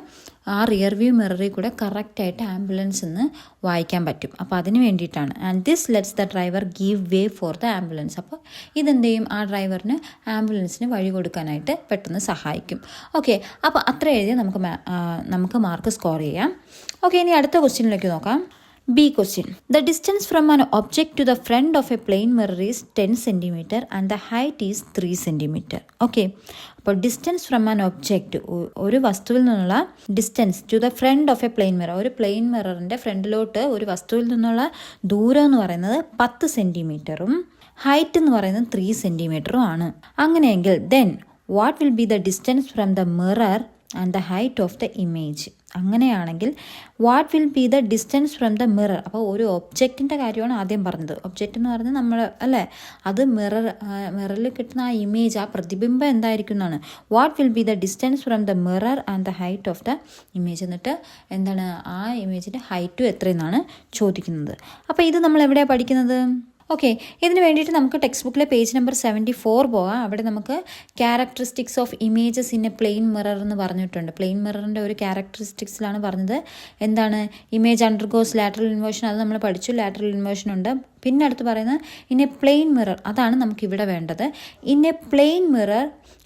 ആ റിയർ വ്യൂ മിററിൽ കൂടെ കറക്റ്റായിട്ട് ആംബുലൻസിൽ നിന്ന് വായിക്കാൻ പറ്റും. അപ്പോൾ അതിന് വേണ്ടിയിട്ടാണ്. And this let's the driver give way for the ambulance. അപ്പോൾ ഇതെന്ത് ചെയ്യും, ആ ഡ്രൈവറിന് ആംബുലൻസിന് വഴി കൊടുക്കാനായിട്ട് പെട്ടെന്ന് സഹായിക്കും. ഓക്കെ, അപ്പോൾ അത്ര എഴുതി നമുക്ക് മാർക്ക് സ്കോർ ചെയ്യാം. ഓക്കെ, ഇനി അടുത്ത ക്വസ്റ്റ്യനിലേക്ക് നോക്കാം. B question. The distance from an object to the front of a plane mirror is 10 cm and the height is 3 cm. Okay. അപ്പോൾ ഡിസ്റ്റൻസ് ഫ്രം ആൻ ഒബ്ജക്റ്റ്, ഒരു വസ്തുവിൽ നിന്നുള്ള distance to the front of a plane mirror, ഒരു plane മിററിൻ്റെ ഫ്രണ്ടിലോട്ട് ഒരു വസ്തുവിൽ നിന്നുള്ള ദൂരം എന്ന് പറയുന്നത് 10 സെൻറ്റിമീറ്ററും ഹൈറ്റ് എന്ന് പറയുന്നത് 3 സെൻറ്റിമീറ്ററും ആണ്. അങ്ങനെയെങ്കിൽ then what will be the distance from the mirror and the height of the image. അങ്ങനെയാണെങ്കിൽ what will be the distance from the mirror. അപ്പോൾ ഒരു ഒബ്ജക്റ്റിൻ്റെ കാര്യമാണ് ആദ്യം പറഞ്ഞത്. ഒബ്ജക്റ്റ് എന്ന് പറഞ്ഞാൽ നമ്മൾ അല്ലേ, അത് മിററിൽ കിട്ടുന്ന ആ ഇമേജ്, ആ പ്രതിബിംബം എന്തായിരിക്കും എന്നാണ്. What will be the distance from the mirror and the height of the image. എന്നിട്ട് എന്താണ് ആ ഇമേജിൻ്റെ ഹൈറ്റും എത്രയെന്നാണ് ചോദിക്കുന്നത്. അപ്പോൾ ഇത് നമ്മൾ എവിടെയാണ് പഠിക്കുന്നത്? ഓക്കെ, ഇതിന് വേണ്ടിയിട്ട് നമുക്ക് ടെക്സ്റ്റ് ബുക്കിലെ പേജ് നമ്പർ 74 പോകാം. അവിടെ നമുക്ക് characteristics of images in a plane mirror എന്ന് പറഞ്ഞിട്ടുണ്ട്. പ്ലെയിൻ മിററിൻ്റെ ഒരു ക്യാരക്ടറിസ്റ്റിക്സിലാണ് പറഞ്ഞത് എന്താണ്, ഇമേജ് അണ്ടർഗോസ് ലാറ്ററൽ ഇൻവേർഷൻ. അത് നമ്മൾ പഠിച്ചു, ലാറ്ററൽ ഇൻവേർഷൻ ഉണ്ട്. പിന്നെ അടുത്ത് പറയുന്നത് ഇൻ എ പ്ലെയിൻ മിറർ, അതാണ് നമുക്കിവിടെ വേണ്ടത്. ഇൻ എ പ്ലെയിൻ മിറർ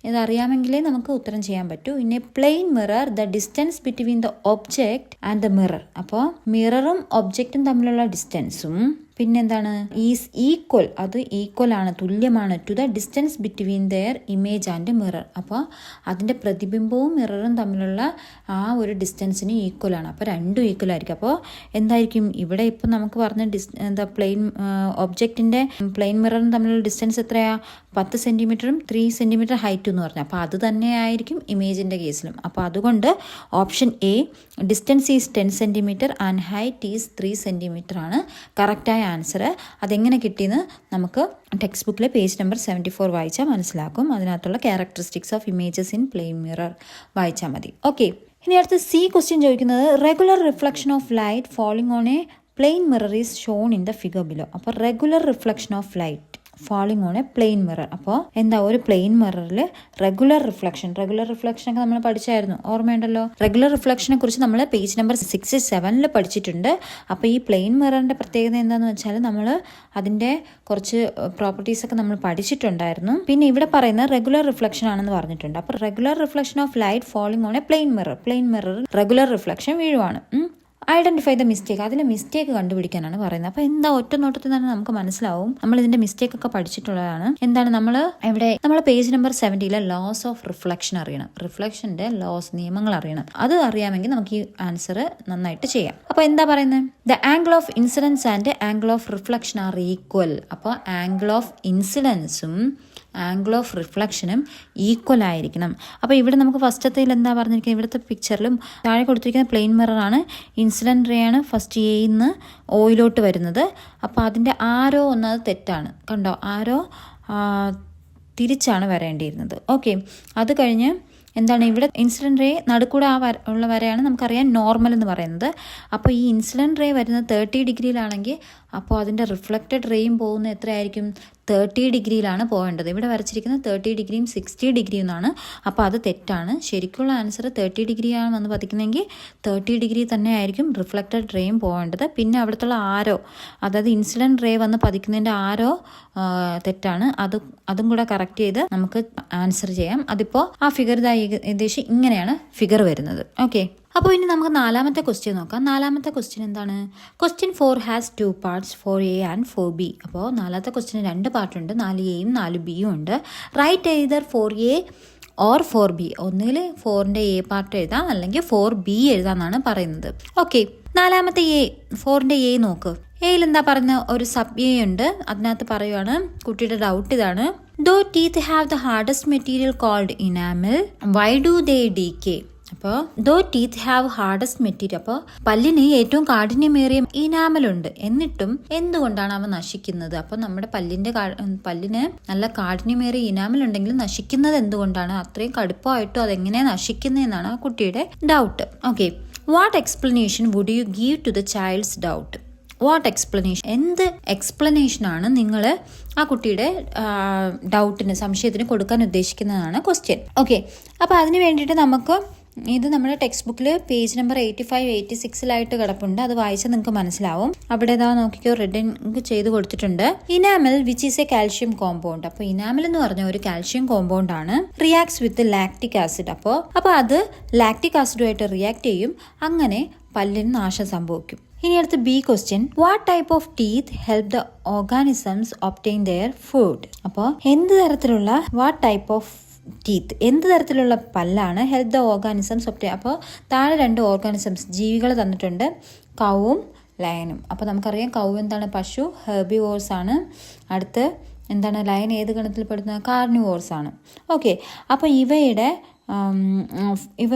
ഇതറിയാമെങ്കിലേ നമുക്ക് ഉത്തരം ചെയ്യാൻ പറ്റൂ. In a plane mirror the distance between the object and the mirror. അപ്പോൾ മിററും ഒബ്ജക്റ്റും തമ്മിലുള്ള ഡിസ്റ്റൻസും പിന്നെന്താണ് ഈസ് ഈക്വൽ, അത് ഈക്വൽ ആണ്, തുല്യമാണ് to the distance between their image and mirror. അപ്പോൾ അതിൻ്റെ പ്രതിബിംബവും മിററും തമ്മിലുള്ള ആ ഒരു ഡിസ്റ്റൻസിന് ഈക്വൽ ആണ്. അപ്പോൾ രണ്ടും ഈക്വൽ ആയിരിക്കും. അപ്പോൾ എന്തായിരിക്കും ഇവിടെ ഇപ്പം നമുക്ക് പറഞ്ഞ പ്ലെയിൻ ഒബ്ജക്റ്റിൻ്റെ പ്ലെയിൻ മിററും തമ്മിലുള്ള ഡിസ്റ്റൻസ് എത്രയാണ്, 10 സെൻറ്റിമീറ്ററും 3 സെൻറ്റിമീറ്റർ ഹൈറ്റും എന്ന് പറഞ്ഞാൽ. അപ്പോൾ അത് തന്നെ ആയിരിക്കും ഇമേജിൻ്റെ കേസിലും. അപ്പോൾ അതുകൊണ്ട് option A distance is 10 centimetre and height is 3 centimetre ആണ് കറക്റ്റായ ആൻസർ. അതെങ്ങനെ കിട്ടിയെന്ന് നമുക്ക് ടെക്സ്റ്റ് ബുക്കിലെ പേജ് നമ്പർ 74 വായിച്ചാൽ മനസ്സിലാക്കും. അതിനകത്തുള്ള characteristics of images in plane mirror വായിച്ചാൽ മതി. ഓക്കെ, ഇനി അടുത്ത സി ക്വസ്റ്റ്യൻ ചോദിക്കുന്നത് regular reflection of light falling on a plane mirror is shown in the figure below. അപ്പോൾ regular reflection of light falling on a plane mirror. അപ്പോൾ എന്താ, ഒരു plain മിററിൽ regular റിഫ്ലക്ഷനൊക്കെ നമ്മൾ പഠിച്ചായിരുന്നു, ഓർമ്മയുണ്ടല്ലോ. റെഗുലർ റിഫ്ലക്ഷനെ കുറിച്ച് നമ്മൾ പേജ് നമ്പർ 67 പഠിച്ചിട്ടുണ്ട്. അപ്പോൾ ഈ പ്ലെയിൻ മിററിൻ്റെ പ്രത്യേകത എന്താണെന്ന് വെച്ചാൽ നമ്മൾ അതിൻ്റെ കുറച്ച് പ്രോപ്പർട്ടീസൊക്കെ നമ്മൾ പഠിച്ചിട്ടുണ്ടായിരുന്നു. പിന്നെ ഇവിടെ പറയുന്നത് റെഗുലർ റിഫ്ലക്ഷൻ ആണെന്ന് പറഞ്ഞിട്ടുണ്ട്. അപ്പോൾ regular reflection of light falling on a plane mirror regular reflection വീഴുവാണ്. ഐഡൻറ്റിഫൈ ദ മിസ്റ്റേക്ക്, അതിൽ മിസ്റ്റേക്ക് കണ്ടുപിടിക്കാനാണ് പറയുന്നത്. അപ്പോൾ എന്താ, ഒറ്റ നോട്ടത്തിൽ തന്നെ നമുക്ക് മനസ്സിലാവും നമ്മൾ ഇതിൻ്റെ മിസ്റ്റേക്ക് ഒക്കെ പഠിച്ചിട്ടുള്ളതാണ്. എന്താണ്, നമ്മൾ page number 70 laws of reflection അറിയണം. റിഫ്ലക്ഷൻ്റെ ലോസ്, നിയമങ്ങൾ അറിയണം. അത് അറിയാമെങ്കിൽ നമുക്ക് ഈ ആൻസർ നന്നായിട്ട് ചെയ്യാം. അപ്പോൾ എന്താ പറയുന്നത്, the angle of incidence and angle of reflection are equal. അപ്പോൾ ആംഗിൾ ഓഫ് ഇൻസിഡൻസും ആംഗിൾ ഓഫ് റിഫ്ലക്ഷനും ഈക്വൽ ആയിരിക്കണം. അപ്പോൾ ഇവിടെ നമുക്ക് ഫസ്റ്റത്തേൽ എന്താ പറഞ്ഞിരിക്കുന്നത്, ഇവിടുത്തെ പിക്ചറിലും താഴെ കൊടുത്തിരിക്കുന്ന പ്ലെയിൻ മിററാണ്, ഇൻസിഡൻറ്റ് റേ ആണ് ഫസ്റ്റ് എയിന്ന് ഓയിലോട്ട് വരുന്നത്. അപ്പോൾ അതിൻ്റെ ആരോ ഒന്നത് തെറ്റാണ്, കണ്ടോ, ആരോ തിരിച്ചാണ് വരേണ്ടിയിരുന്നത്. ഓക്കെ, അത് കഴിഞ്ഞ് എന്താണ്, ഇവിടെ ഇൻസിഡൻറ്റ് റേ നടുക്കൂടെ ഉള്ള വരെയാണ് നമുക്കറിയാം നോർമൽ എന്ന് പറയുന്നത്. അപ്പോൾ ഈ ഇൻസിഡൻറ്റ് റേ വരുന്നത് 30 ഡിഗ്രിയിലാണെങ്കിൽ അപ്പോൾ അതിൻ്റെ റിഫ്ലക്റ്റഡ് റേയും പോകുന്നത് എത്രയായിരിക്കും, 30 ഡിഗ്രിയിലാണ് പോകേണ്ടത്. ഇവിടെ വരച്ചിരിക്കുന്നത് 30 ഡിഗ്രിയും 60 ഡിഗ്രിയും എന്നാണ്. അപ്പോൾ അത് തെറ്റാണ്. ശരിക്കുള്ള ആൻസർ 30 ഡിഗ്രിയാണ് വന്ന് പതിക്കുന്നെങ്കിൽ 30 ഡിഗ്രി തന്നെ ആയിരിക്കും റിഫ്ലക്റ്റഡ് റേയും പോകേണ്ടത്. പിന്നെ അവിടുത്തെ ആരോ, അതായത് ഇൻസിഡൻറ്റ് റേ വന്ന് പതിക്കുന്നതിൻ്റെ ആരോ തെറ്റാണ്. അതും കൂടെ കറക്റ്റ് ചെയ്ത് നമുക്ക് ആൻസർ ചെയ്യാം. അതിപ്പോൾ ആ ഫിഗർ ഏകദേശം ഇങ്ങനെയാണ് ഫിഗർ വരുന്നത്. ഓക്കെ, അപ്പോൾ ഇനി നമുക്ക് 4ാമത്തെ ക്വസ്റ്റ്യൻ നോക്കാം. 4ാമത്തെ ക്വസ്റ്റ്യൻ എന്താണ്? Question 4 has 2 parts, 4A and 4B. അപ്പോൾ 4ാമത്തെ ക്വസ്റ്റ്യന് 2 പാർട്ടുണ്ട്, 4Aയും 4Bയും ഉണ്ട്. Write either 4A or 4B. ഒന്നുകിൽ 4ന്റെ A പാർട്ട് എഴുതാം, അല്ലെങ്കിൽ 4B എഴുതാമെന്നാണ് പറയുന്നത്. ഓക്കെ, 4ാമത്തെ A, 4ന്റെ A നോക്ക്. എയിൽ എന്താ പറയുന്ന ഒരു സബ് എ ഉണ്ട്. അതിനകത്ത് പറയുവാണ്, കുട്ടിയുടെ ഡൗട്ട് ഇതാണ്. Though teeth have the hardest material called enamel, why do they decay? അപ്പോൾ though teeth have hardest material, അപ്പോൾ പല്ലിന് ഏറ്റവും കാഠിന്യമേറിയ ഇനാമലുണ്ട്, എന്നിട്ടും എന്തുകൊണ്ടാണ് അവ നശിക്കുന്നത്? അപ്പോൾ നമ്മുടെ പല്ലിന് നല്ല കാഠിന്യമേറിയ ഇനാമൽ ഉണ്ടെങ്കിലും നശിക്കുന്നത് എന്തുകൊണ്ടാണ്? അത്രയും കടുപ്പമായിട്ടും അതെങ്ങനെയാണ് നശിക്കുന്നതെന്നാണ് ആ കുട്ടിയുടെ doubt. Okay, what explanation would you give to the child's doubt? What explanation, എന്ത് എക്സ്പ്ലനേഷനാണ് നിങ്ങൾ ആ കുട്ടിയുടെ ഡൗട്ടിന്, സംശയത്തിന് കൊടുക്കാൻ ഉദ്ദേശിക്കുന്നതാണ് ക്വസ്റ്റ്യൻ. ഓക്കെ, അപ്പോൾ അതിന് വേണ്ടിയിട്ട് നമുക്ക് ഇത് നമ്മുടെ ടെക്സ്റ്റ് ബുക്കിൽ പേജ് നമ്പർ 85, 86 കിടപ്പുണ്ട്. അത് വായിച്ചാൽ നിങ്ങൾക്ക് മനസ്സിലാവും. അവിടെ ഇതാ നോക്കിക്കോ, റെഡിങ് ചെയ്ത് കൊടുത്തിട്ടുണ്ട്. Enamel which is A calcium compound. അപ്പോൾ ഇനാമൽ എന്ന് പറഞ്ഞ ഒരു കാൽഷ്യം കോമ്പൗണ്ട് ആണ്. റിയാക്ട്സ് വിത്ത് ലാക്റ്റിക് ആസിഡ്. അപ്പോൾ അത് ലാക്റ്റിക് ആസിഡുമായിട്ട് റിയാക്ട് ചെയ്യും. അങ്ങനെ പല്ലിന് നാശം സംഭവിക്കും. ഇനി അടുത്ത B question, what type of teeth help the organisms obtain there food? അപ്പോൾ എന്ത് തരത്തിലുള്ള, വാട്ട് ടൈപ്പ് ഓഫ് ടീത്ത്, എന്ത് തരത്തിലുള്ള പല്ലാണ് ഹെൽപ് ദ ഓർഗാനിസംസ് ഒബ്റ്റെയിൻ? അപ്പോൾ താഴെ 2 ഓർഗാനിസംസ്, ജീവികൾ തന്നിട്ടുണ്ട്, കൗവും ലയനും. അപ്പോൾ നമുക്കറിയാം കൗ എന്താണ്? പശു, ഹെർബിവോർസ് ആണ്. അടുത്ത് എന്താണ്? ലയൻ ഏത് ഗണത്തിൽ പെടുന്നത്? കാർണിവോർസ് ആണ്. ഓക്കെ, അപ്പോൾ ഇവ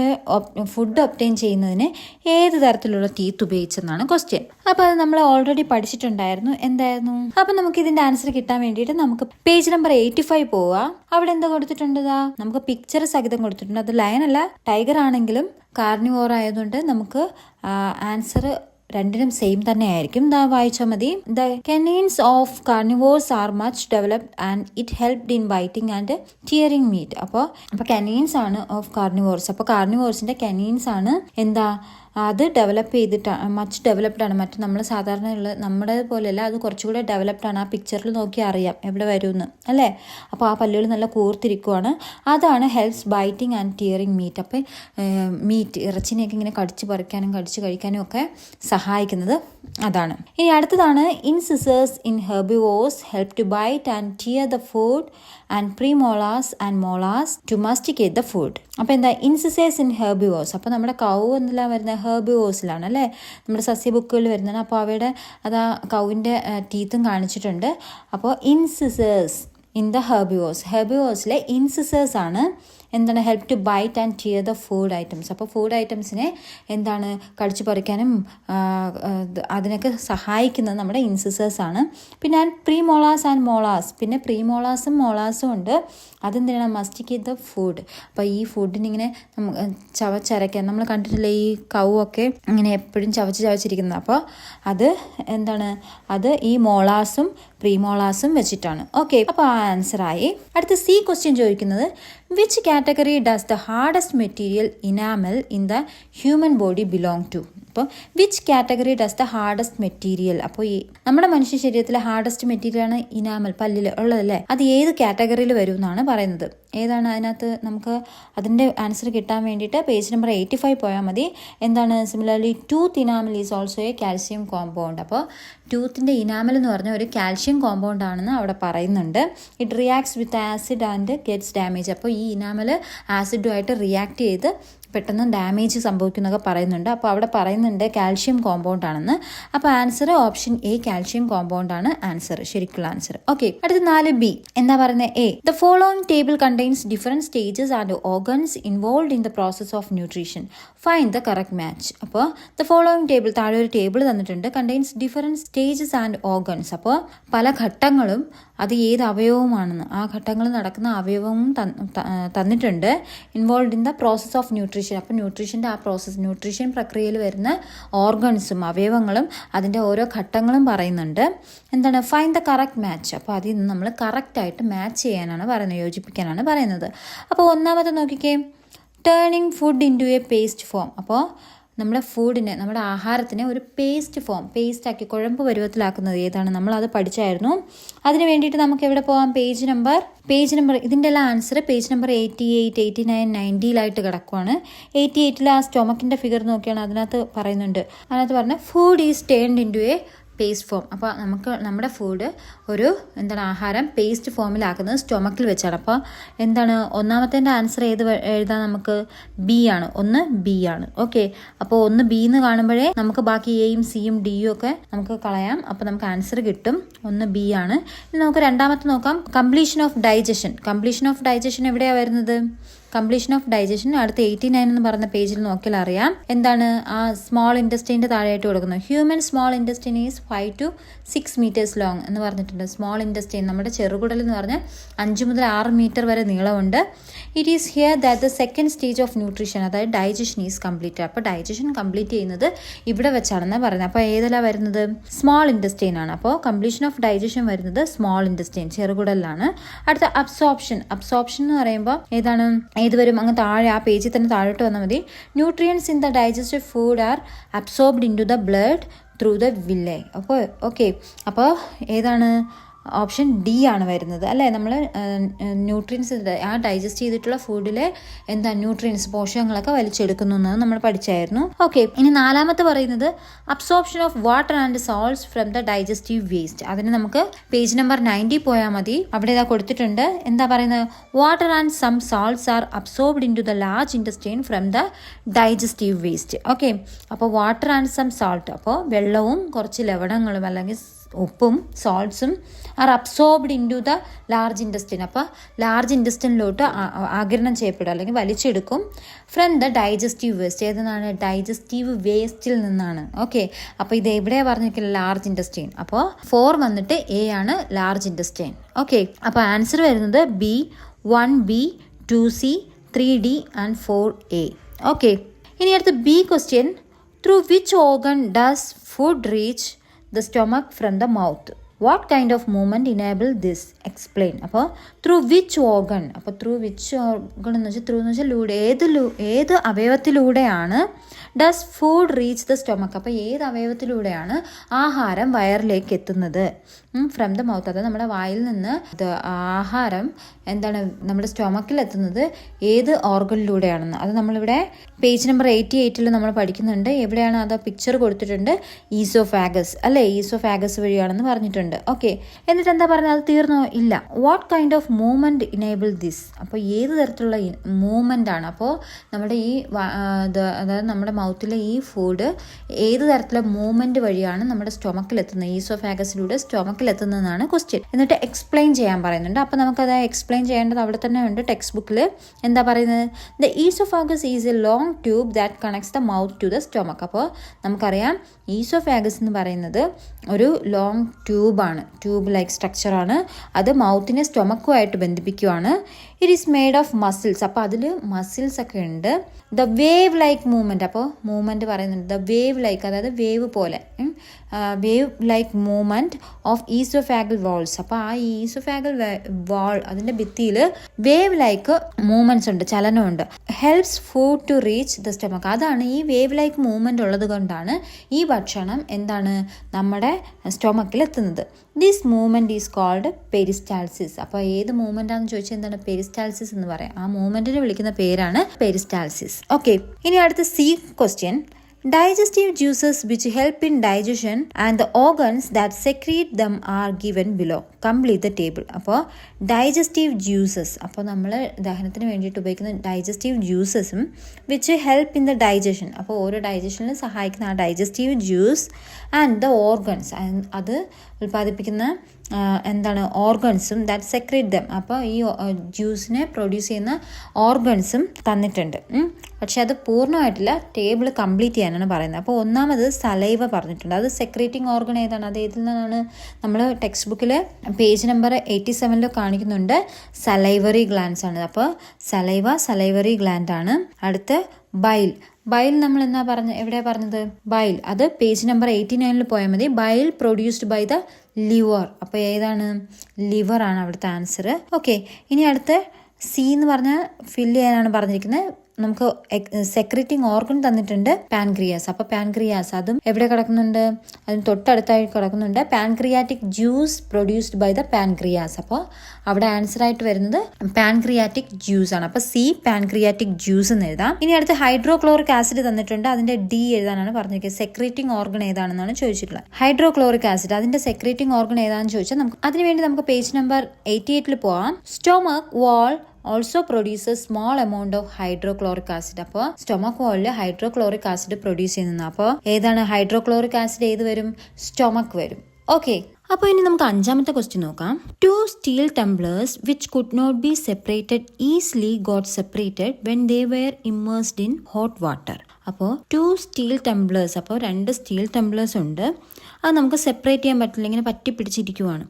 ഫുഡ് ഒബ്റ്റെയിൻ ചെയ്യുന്നതിന് ഏത് തരത്തിലുള്ള ടീത്ത് ഉപയോഗിച്ചെന്നാണ് ക്വസ്റ്റ്യൻ. അപ്പോൾ അത് നമ്മൾ ഓൾറെഡി പഠിച്ചിട്ടുണ്ടായിരുന്നു. എന്തായിരുന്നു? അപ്പോൾ നമുക്ക് ഇതിന്റെ ആൻസർ കിട്ടാൻ വേണ്ടിയിട്ട് നമുക്ക് പേജ് നമ്പർ 85 പോവുക. അവിടെ എന്താ കൊടുത്തിട്ടുണ്ട്? നമുക്ക് പിക്ചർ സഹിതം കൊടുത്തിട്ടുണ്ട്. അത് ലയൻ അല്ല, ടൈഗർ ആണെങ്കിലും കാർണിവോർ ആയതുകൊണ്ട് നമുക്ക് ആൻസർ രണ്ടിനും സെയിം തന്നെ ആയിരിക്കും. വായിച്ചാൽ മതി. The canines of carnivores are much developed and it helped in biting and tearing meat. അപ്പോൾ കനൈൻസ് ആണ് ഓഫ് കാർണിവോർസ്. അപ്പോൾ കാർണിവോർസിന്റെ കനൈൻസ് ആണ് എന്താ? അത് ഡെവലപ്പ് ചെയ്തിട്ടാണ്, മച്ച് ഡെവലപ്ഡ് ആണ്. മറ്റ് നമ്മൾ സാധാരണ ഉള്ള നമ്മുടെ പോലെയല്ല, അത് കുറച്ചുകൂടെ ഡെവലപ്ഡ് ആണ്. ആ പിക്ചറിൽ നോക്കി അറിയാം എവിടെ വരുമെന്ന്, അല്ലേ? അപ്പോൾ ആ പല്ലുകൾ നല്ല കൂർത്തിരിക്കുവാണ്. അതാണ് helps biting and tearing meat. അപ്പോൾ മീറ്റ്, ഇറച്ചിനെയൊക്കെ ഇങ്ങനെ കടിച്ച് പറിക്കാനും കടിച്ച് കഴിക്കാനും ഒക്കെ സഹായിക്കുന്നത് അതാണ്. ഇനി അടുത്തതാണ്, incisors in herbivores help to bite and tear the food and premolars and molars to masticate the food. അപ്പോൾ എന്താ? Incisors in herbivores. അപ്പോൾ നമ്മുടെ കൗ എന്നെല്ലാം വരുന്നത് ഹെർബിവോഴ്സിലാണ്, അല്ലേ? നമ്മുടെ സസ്യ ബുക്കുകളിൽ വരുന്നതാണ്. അപ്പോൾ അവയുടെ കൗവിൻ്റെ ടീത്തും കാണിച്ചിട്ടുണ്ട്. അപ്പോൾ ഇൻസിസേഴ്സ് ഇൻ ദ ഹെർബിവോഴ്സിലെ ഇൻസിസേഴ്സ് ആണ് എന്താണ്? Help to bite and tear the food items. അപ്പോൾ ഫുഡ് ഐറ്റംസിനെ എന്താണ്? കടിച്ചു പറിക്കാനും അതിനൊക്കെ സഹായിക്കുന്നത് നമ്മുടെ ഇൻസിസേഴ്സ് ആണ്. പിന്നെ പ്രീമോളാസ് ആൻഡ് മോളാസ്, പിന്നെ പ്രീമോളാസും മോളാസും ഉണ്ട്. അതെന്തിനാണ്? മസ്റ്റിക്കേറ്റ് ദ ഫുഡ്. അപ്പോൾ ഈ ഫുഡിനിങ്ങനെ ചവച്ചരയ്ക്കാൻ, നമ്മൾ കണ്ടിട്ടില്ലേ ഈ കൗവൊക്കെ ഇങ്ങനെ എപ്പോഴും ചവച്ചിരിക്കുന്നത്. അപ്പോൾ അത് എന്താണ്? അത് ഈ മോളാസും പ്രീമോളാസും വെച്ചിട്ടാണ്. ഓക്കെ, അപ്പോൾ ആ ആൻസറായി. അടുത്ത സി ക്വസ്റ്റ്യൻ ചോദിക്കുന്നത്, which category does the hardest material enamel in the human body belong to? അപ്പോൾ which category does the hardest material? അപ്പോൾ ഈ നമ്മുടെ മനുഷ്യ ശരീരത്തിലെ ഹാർഡസ്റ്റ് മെറ്റീരിയൽ ആണ് ഇനാമൽ, പല്ലിൽ ഉള്ളതല്ലേ? അത് ഏത് കാറ്റഗറിയിൽ വരും എന്നാണ് പറയുന്നത്. ഏതാണ് അതിനകത്ത്? നമുക്ക് അതിൻ്റെ ആൻസർ കിട്ടാൻ വേണ്ടിയിട്ട് പേജ് നമ്പർ 85 പോയാൽ മതി. എന്താണ്? Similarly tooth enamel is also A calcium compound. അപ്പോൾ ടൂത്തിൻ്റെ ഇനാമൽ എന്ന് പറഞ്ഞ ഒരു കാൽഷ്യം കോമ്പൗണ്ട് ആണെന്ന് അവിടെ പറയുന്നുണ്ട്. It reacts with acid and gets damage. അപ്പോൾ ഈ ഇനാമൽ ആസിഡുമായിട്ട് റിയാക്ട് ചെയ്ത് പെട്ടെന്ന് ഡാമേജ് സംഭവിക്കുന്നൊക്കെ പറയുന്നുണ്ട്. അപ്പോൾ അവിടെ പറയുന്നുണ്ട് കാൽഷ്യം കോമ്പൗണ്ട് ആണെന്ന്. അപ്പോൾ answer option A, calcium compound ആണ് ആൻസർ, ശരിക്കുള്ള ആൻസർ. ഓക്കെ, അടുത്ത 4B എന്താ പറയുന്നത്? A, the following table contains different stages and organs involve in the process of nutrition, find the correct match. അപ്പോൾ ദ ഫോളോയിങ് ടേബിൾ, താഴെ ഒരു table തന്നിട്ടുണ്ട്, contains different stages and organs. അപ്പോൾ പല ഘട്ടങ്ങളും അത് ഏത് അവയവമാണെന്ന്, ആ ഘട്ടങ്ങൾ നടക്കുന്ന അവയവവും തന്നിട്ടുണ്ട്. Involve in the process of nutrition nutrition. അപ്പോൾ ന്യൂട്രീഷൻ്റെ ആ പ്രോസസ്സ്, ന്യൂട്രീഷൻ പ്രക്രിയയിൽ വരുന്ന ഓർഗൻസും അവയവങ്ങളും അതിൻ്റെ ഓരോ ഘട്ടങ്ങളും പറയുന്നുണ്ട്. എന്താണ്? Find the correct match. അപ്പോൾ അതിൽ നിന്ന് നമ്മൾ കറക്റ്റായിട്ട് മാച്ച് ചെയ്യാനാണ് പറയുന്നത്, യോജിപ്പിക്കാനാണ് പറയുന്നത്. അപ്പോൾ ഒന്നാമത്തെ നോക്കിക്കേ, turning food in to a paste form. അപ്പോൾ നമ്മുടെ ഫുഡിനെ, നമ്മുടെ ആഹാരത്തിനെ ഒരു പേസ്റ്റ് ഫോം, പേസ്റ്റാക്കി കുഴമ്പ് പരുവത്തിലാക്കുന്നത് ഏതാണ്? നമ്മളത് പഠിച്ചായിരുന്നു. അതിന് വേണ്ടിയിട്ട് നമുക്ക് എവിടെ പോകാം? പേജ് നമ്പർ ഇതിൻ്റെ എല്ലാം ആൻസർ പേജ് നമ്പർ 88, 89, 90 കിടക്കുവാണ്. 88 ആ സ്റ്റൊമക്കിൻ്റെ ഫിഗർ നോക്കിയാണ് അതിനകത്ത് പറയുന്നുണ്ട്. അതിനകത്ത് പറഞ്ഞ food is turned in to a paste form. അപ്പോൾ നമ്മുടെ ഫുഡ് ഒരു ആഹാരം പേസ്റ്റ് ഫോമിലാക്കുന്നത് സ്റ്റൊമക്കിൽ വെച്ചാണ്. അപ്പോൾ ഒന്നാമത്തെ ആൻസർ എഴുതാൻ നമുക്ക് ബി ആണ്. ഒന്ന് ബി ആണ്. ഓക്കെ, അപ്പോൾ ഒന്ന് ബി എന്ന് കാണുമ്പോഴേ നമുക്ക് ബാക്കി എയും സിയും ഡിയും ഒക്കെ നമുക്ക് കളയാം. അപ്പോൾ നമുക്ക് ആൻസർ കിട്ടും. ഒന്ന് ബി ആണ്. ഇനി നമുക്ക് രണ്ടാമത്തെ നോക്കാം. കംപ്ലീഷൻ ഓഫ് ഡൈജഷൻ എവിടെയാണ് വരുന്നത്? കംപ്ലീഷൻ ഓഫ് ഡൈജഷൻ അടുത്ത 89 എന്ന് പറയുന്ന പേജിൽ നോക്കിയാൽ അറിയാം. ആ സ്മോൾ ഇൻറ്റസ്റ്റൈൻ്റെ താഴെയായിട്ട് കൊടുക്കുന്നത് human small intestine is 5 to 6 meters long എന്ന് പറഞ്ഞിട്ടുണ്ട്. സ്മോൾ ഇൻറ്റസ്റ്റൈൻ, നമ്മുടെ ചെറുകുടൽ എന്ന് പറഞ്ഞാൽ 5 മുതൽ 6 മീറ്റർ വരെ നീളമുണ്ട്. It is here that the second stage of nutrition, അതായത് ഡൈജഷൻ ഈസ് കംപ്ലീറ്റ്. അപ്പോൾ ഡൈജഷൻ കംപ്ലീറ്റ് ചെയ്യുന്നത് ഇവിടെ വെച്ചാണെന്ന് പറയുന്നത്. അപ്പോൾ ഏതെല്ലാം വരുന്നത്? സ്മോൾ ഇൻറ്റസ്റ്റൈൻ ആണ്. അപ്പോൾ കംപ്ലീഷൻ ഓഫ് ഡൈജഷൻ വരുന്നത് സ്മോൾ ഇൻറ്റസ്റ്റൈൻ, ചെറുകുടലിലാണ്. അടുത്ത അബ്സോർപ്ഷൻ എന്ന് പറയുമ്പോൾ ഏത് വരും? അങ്ങ് താഴെ ആ പേജിൽ തന്നെ താഴോട്ട് വന്നാൽ മതി. Nutrients in the digested food are absorbed into the blood through the villi. അപ്പോൾ ഓക്കെ, അപ്പോൾ ഏതാണ്? ഓപ്ഷൻ ഡി ആണ് വരുന്നത് അല്ലേ. നമ്മൾ ന്യൂട്രിയൻസ്, ആ ഡൈജസ്റ്റ് ചെയ്തിട്ടുള്ള ഫുഡിലെ ന്യൂട്രിയൻസ്, പോഷകങ്ങളൊക്കെ വലിച്ചെടുക്കുന്നു എന്ന് നമ്മൾ പഠിച്ചായിരുന്നു. ഓക്കെ, ഇനി നാലാമത്തെ പറയുന്നത് absorption of water and salts from the digestive waste. അതിന് നമുക്ക് പേജ് നമ്പർ 90 പോയാൽ മതി. അവിടെ ഇതാ കൊടുത്തിട്ടുണ്ട്. പറയുന്നത്? Water and some salts are absorbed into the large intestine from the digestive waste. Okay, അപ്പോൾ വാട്ടർ ആൻഡ് സം സോൾട്ട്, അപ്പോൾ വെള്ളവും കുറച്ച് ലവണങ്ങളും അല്ലെങ്കിൽ ഉപ്പും സോൾട്ട്സും are absorbed into the large intestine. അപ്പോൾ ലാർജ് ഇൻറ്റസ്റ്റൈനിലോട്ട് ആഗിരണം ചെയ്യപ്പെടും അല്ലെങ്കിൽ വലിച്ചെടുക്കും. From the digestive waste. ഏതെന്നാണ്? ഡൈജസ്റ്റീവ് വേസ്റ്റിൽ നിന്നാണ്. ഓക്കെ, അപ്പോൾ ഇത് എവിടെയാണ് പറഞ്ഞിരിക്കുന്നത്? Large intestine. അപ്പോൾ 4 വന്നിട്ട് എ ആണ്, ലാർജ് ഇൻറ്റസ്റ്റൈൻ. ഓക്കെ, അപ്പോൾ ആൻസർ വരുന്നത് B, 1B, 2C, 3D and 4A. Okay, ഇനി അടുത്ത B question. Through which organ does food reach the stomach from the mouth? What kind of movement enable this? Explain. അപ്പോൾ through which organ? അപ്പോൾ through which organ എന്ന് വെച്ചാൽ ഏത് അവയവത്തിലൂടെയാണ് does food reach the stomach? അപ്പോൾ ഏത് അവയവത്തിലൂടെയാണ് ആഹാരം വയറിലേക്ക് എത്തുന്നത്? ഫ്രം ദ മൗത്ത്, അത് നമ്മുടെ വായിൽ നിന്ന് ആഹാരം നമ്മുടെ സ്റ്റൊമക്കിൽ എത്തുന്നത് ഏത് ഓർഗനിലൂടെയാണെന്ന് അത് നമ്മളിവിടെ പേജ് നമ്പർ 88 നമ്മൾ പഠിക്കുന്നുണ്ട്. എവിടെയാണ് അത് പിക്ചർ കൊടുത്തിട്ടുണ്ട്? ഈസോഫാഗസ് അല്ലേ, ഈസോഫാഗസ് വഴിയാണെന്ന് പറഞ്ഞിട്ടുണ്ട്. ഓക്കെ, എന്നിട്ട് എന്താ പറഞ്ഞത്? അത് തീർന്നോ? ഇല്ല. What kind of movement enable this? അപ്പോൾ ഏത് തരത്തിലുള്ള മൂവ്മെന്റ് ആണ്? അപ്പോൾ നമ്മുടെ അതായത് നമ്മുടെ മൗത്തിലെ ഈ ഫുഡ് ഏത് തരത്തിലുള്ള മൂവ്മെന്റ് വഴിയാണ് നമ്മുടെ സ്റ്റൊമക്കിൽ എത്തുന്നത്? ഈസോഫാഗസിലൂടെ സ്റ്റൊമക്കിൽ എത്തുന്നതാണ് ക്വസ്റ്റ്യൻ. എന്നിട്ട് എക്സ്പ്ലെയിൻ ചെയ്യാൻ പറയുന്നുണ്ട്. അപ്പോൾ നമുക്കത് എക്സ്പ്ലെയിൻ ചെയ്യേണ്ടത് അവിടെ തന്നെ ഉണ്ട് ടെക്സ്റ്റ് ബുക്കിൽ. എന്താ പറയുന്നത്? The oesophagus is a long tube that connects the mouth to the stomach. അപ്പോൾ നമുക്കറിയാം ഈസോഫാഗസ് എന്ന് പറയുന്നത് ഒരു ലോങ് ട്യൂബാണ്, ട്യൂബ് ലൈക്ക് സ്ട്രക്ചറാണ്. അത് മൗത്തിനെ സ്റ്റൊമക്കുമായിട്ട് ബന്ധിപ്പിക്കുകയാണ്. It is made of muscles. അപ്പോൾ അതിൽ മസിൽസ് ഒക്കെ ഉണ്ട്. ദ വേവ് ലൈക്ക് മൂവ്മെൻറ്റ്, അപ്പോൾ മൂവ്മെൻറ്റ് പറയുന്നുണ്ട്. ദ വേവ് ലൈക്ക്, അതായത് വേവ് പോലെ, wave like movement of oesophageal walls. അപ്പോൾ ആ ഈസോഫാഗൽ വാൾ, അതിൻ്റെ ഭിത്തിയിൽ വേവ് ലൈക്ക് മൂവ്മെൻറ്റ്സ് ഉണ്ട്, ചലനമുണ്ട്. Helps food to reach the stomach. അതാണ് ഈ വേവ് ലൈക്ക് മൂവ്മെൻറ്റ് ഉള്ളത് കൊണ്ടാണ് ഈ ഭക്ഷണം നമ്മുടെ സ്റ്റൊമക്കിൽ എത്തുന്നത്. This movement is called peristalsis. അപ്പോൾ ഏത് മൂവ്മെൻറ്റാണെന്ന് ചോദിച്ചാൽ എന്താണ്? പെരിസ്റ്റാൾസിസ് എന്ന് പറയാം. ആ മൂവ്മെൻറ്റിനെ വിളിക്കുന്ന പേരാണ് പെരിസ്റ്റാൾസിസ്. ഓക്കെ, ഇനി അടുത്ത C question. Digestive juices which help in digestion and the organs that secrete them are given below. Complete the table. അപ്പോൾ ഡൈജസ്റ്റീവ് ജ്യൂസസ്, അപ്പോൾ നമ്മൾ ദഹനത്തിന് വേണ്ടിയിട്ട് ഉപയോഗിക്കുന്ന ഡൈജസ്റ്റീവ് ജ്യൂസസും which help in the digestion, അപ്പോൾ ഓരോ ഡൈജഷനിലും സഹായിക്കുന്ന ആ digestive juice and the organs, അത് ഉൽപ്പാദിപ്പിക്കുന്ന ഓർഗൻസും ദാറ്റ് സെക്രേറ്റ് ദം. അപ്പോൾ ഈ ജ്യൂസിനെ പ്രൊഡ്യൂസ് ചെയ്യുന്ന ഓർഗൻസും തന്നിട്ടുണ്ട്. പക്ഷെ അത് പൂർണ്ണമായിട്ടില്ല, ടേബിൾ കംപ്ലീറ്റ് ചെയ്യാനാണ് പറയുന്നത്. അപ്പോൾ ഒന്നാമത് സലൈവ പറഞ്ഞിട്ടുണ്ട്. അത് സെക്രേറ്റിംഗ് ഓർഗൻ ഏതാണ്? അത് ഏതിൽ നിന്നാണ്? നമ്മൾ ടെക്സ്റ്റ് ബുക്കിൽ പേജ് നമ്പർ 87 കാണിക്കുന്നുണ്ട്. സലൈവറി ഗ്ലാൻഡ്സ് ആണ്. അപ്പോൾ സലൈവറി ഗ്ലാൻഡ് ആണ്. അടുത്ത് ബൈൽ. ബൈൽ നമ്മൾ എന്നാ എവിടെയാ പറഞ്ഞത്? ബൈൽ അത് പേജ് നമ്പർ 89 പോയാൽ മതി. Bile produced by the liver. അപ്പോൾ ഏതാണ്? ലിവർ ആണ് അവിടുത്തെ ആൻസർ. ഓക്കെ, ഇനി അടുത്ത സി എന്ന് പറഞ്ഞാൽ ഫില്ല് ചെയ്യാനാണ് പറഞ്ഞിരിക്കുന്നത്. നമുക്ക് സെക്രീറ്റിംഗ് ഓർഗൻ തന്നിട്ടുണ്ട് പാൻക്രിയാസ്. അപ്പോൾ പാൻക്രിയാസ് അതും എവിടെ കിടക്കുന്നുണ്ട്? അതിന് തൊട്ടടുത്തായി കിടക്കുന്നുണ്ട്. Pancreatic juice produced by the pancreas. അപ്പോൾ അവിടെ ആൻസർ ആയിട്ട് വരുന്നത് പാൻക്രിയാറ്റിക് ജ്യൂസ് ആണ്. അപ്പോൾ സി പാൻക്രിയാറ്റിക് ജ്യൂസ് എന്ന് എഴുതാം. ഇനി അടുത്ത് ഹൈഡ്രോക്ലോറിക് ആസിഡ് തന്നിട്ടുണ്ട്. അതിന്റെ ഡി എഴുതാനാണ് പറഞ്ഞിരിക്കുന്നത്. സെക്രീറ്റിംഗ് ഓർഗൻ ഏതാണെന്നാണ് ചോദിച്ചിട്ടുള്ളത്. ഹൈഡ്രോക്ലോറിക് ആസിഡ് അതിന്റെ സെക്രീറ്റിംഗ് ഓർഗൻ ഏതാണെന്ന് ചോദിച്ചാൽ നമുക്ക് അതിനുവേണ്ടി നമുക്ക് പേജ് നമ്പർ 88 പോവാം. Stomach wall also produces small amount of hydrochloric acid. അപ്പോൾ സ്റ്റൊമക് വാളിൽ ഹൈഡ്രോക്ലോറിക് ആസിഡ് പ്രൊഡ്യൂസ് ചെയ്യുന്നത്. അപ്പോൾ ഏതാണ് ഹൈഡ്രോക്ലോറിക് ആസിഡ്? ഏത് വരും? സ്റ്റൊമക് വരും. ഓക്കെ, അപ്പോൾ ഇനി നമുക്ക് അഞ്ചാമത്തെ ക്വസ്റ്റ്യൻ നോക്കാം. 2 steel tumblers which could not be separated easily got separated when they were immersed in hot water. അപ്പോൾ 2 steel tumblers, അപ്പോൾ 2 സ്റ്റീൽ ടംബ്ലേഴ്സ് ഉണ്ട്. അത് നമുക്ക് സെപ്പറേറ്റ് ചെയ്യാൻ പറ്റില്ല, ഇങ്ങനെ പറ്റി പിടിച്ചിരിക്കുവാണ്.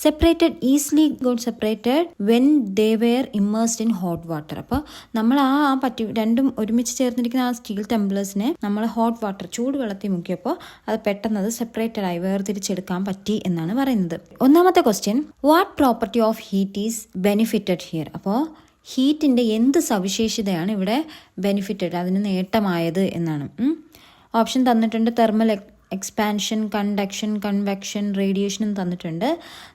Separated easily got separated when they were immersed in hot water. അപ്പോൾ നമ്മൾ രണ്ടും ഒരുമിച്ച് ചേർന്നിരിക്കുന്ന ആ സ്റ്റീൽ ടംബ്ലേഴ്സിനെ നമ്മൾ ഹോട്ട് വാട്ടർ ചൂട് വെള്ളത്തിൽ മുക്കിയപ്പോൾ അത് പെട്ടെന്ന് അത് സെപ്പറേറ്റഡ് ആയി വേർതിരിച്ചെടുക്കാൻ പറ്റി എന്നാണ് പറയുന്നത്. ഒന്നാമത്തെ question, what property of heat is benefited here. അപ്പോൾ ഹീറ്റിൻ്റെ എന്ത് സവിശേഷതയാണ് ഇവിടെ ബെനിഫിറ്റഡ്, അതിന് നേട്ടമായത് എന്നാണ്. ഓപ്ഷൻ തന്നിട്ടുണ്ട്. തെർമൽ എക്സ്പാൻഷൻ, കണ്ടക്ഷൻ, കൺവെക്ഷൻ, റേഡിയേഷനും തന്നിട്ടുണ്ട്.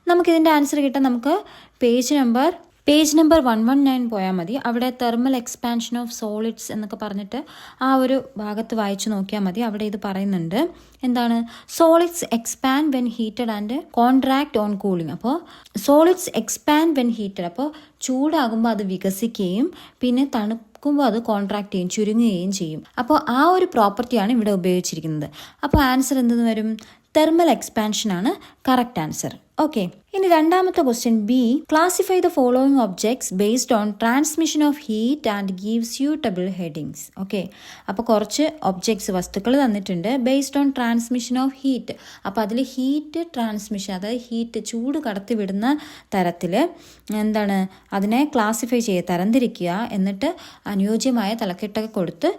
നമുക്കിതിൻ്റെ ആൻസർ കിട്ടാൻ നമുക്ക് പേജ് നമ്പർ 119 പോയാൽ മതി. അവിടെ തെർമൽ എക്സ്പാൻഷൻ ഓഫ് സോളിഡ്സ് എന്നൊക്കെ പറഞ്ഞിട്ട് ആ ഒരു ഭാഗത്ത് വായിച്ചു നോക്കിയാൽ മതി. അവിടെ ഇത് പറയുന്നുണ്ട്. എന്താണ്? Solids expand when heated and contract on cooling. അപ്പോൾ സോളിഡ്സ് എക്സ്പാൻഡ് വെൻ ഹീറ്റഡ്, അപ്പോൾ ചൂടാകുമ്പോൾ അത് വികസിക്കുകയും പിന്നെ തണുക്കുമ്പോൾ അത് കോൺട്രാക്ട് ചെയ്യും, ചുരുങ്ങുകയും ചെയ്യും. അപ്പോൾ ആ ഒരു പ്രോപ്പർട്ടിയാണ് ഇവിടെ ഉപയോഗിച്ചിരിക്കുന്നത്. അപ്പോൾ ആൻസർ എന്തെന്ന് വരും? തെർമൽ എക്സ്പാൻഷൻ ആണ് കറക്റ്റ് ആൻസർ. ഓക്കെ, ഇനി രണ്ടാമത്തെ question B, classify the following objects based on transmission of heat and give suitable headings. Okay, അപ്പോൾ കുറച്ച് ഒബ്ജെക്ട്സ് വസ്തുക്കൾ തന്നിട്ടുണ്ട് based on transmission of heat. അപ്പോൾ അതിൽ ഹീറ്റ് ട്രാൻസ്മിഷൻ, അതായത് ഹീറ്റ് ചൂട് കടത്തിവിടുന്ന തരത്തിൽ എന്താണ് അതിനെ ക്ലാസിഫൈ ചെയ്യുക, തരംതിരിക്കുക, എന്നിട്ട് അനുയോജ്യമായ തലക്കെട്ടൊക്കെ കൊടുത്ത്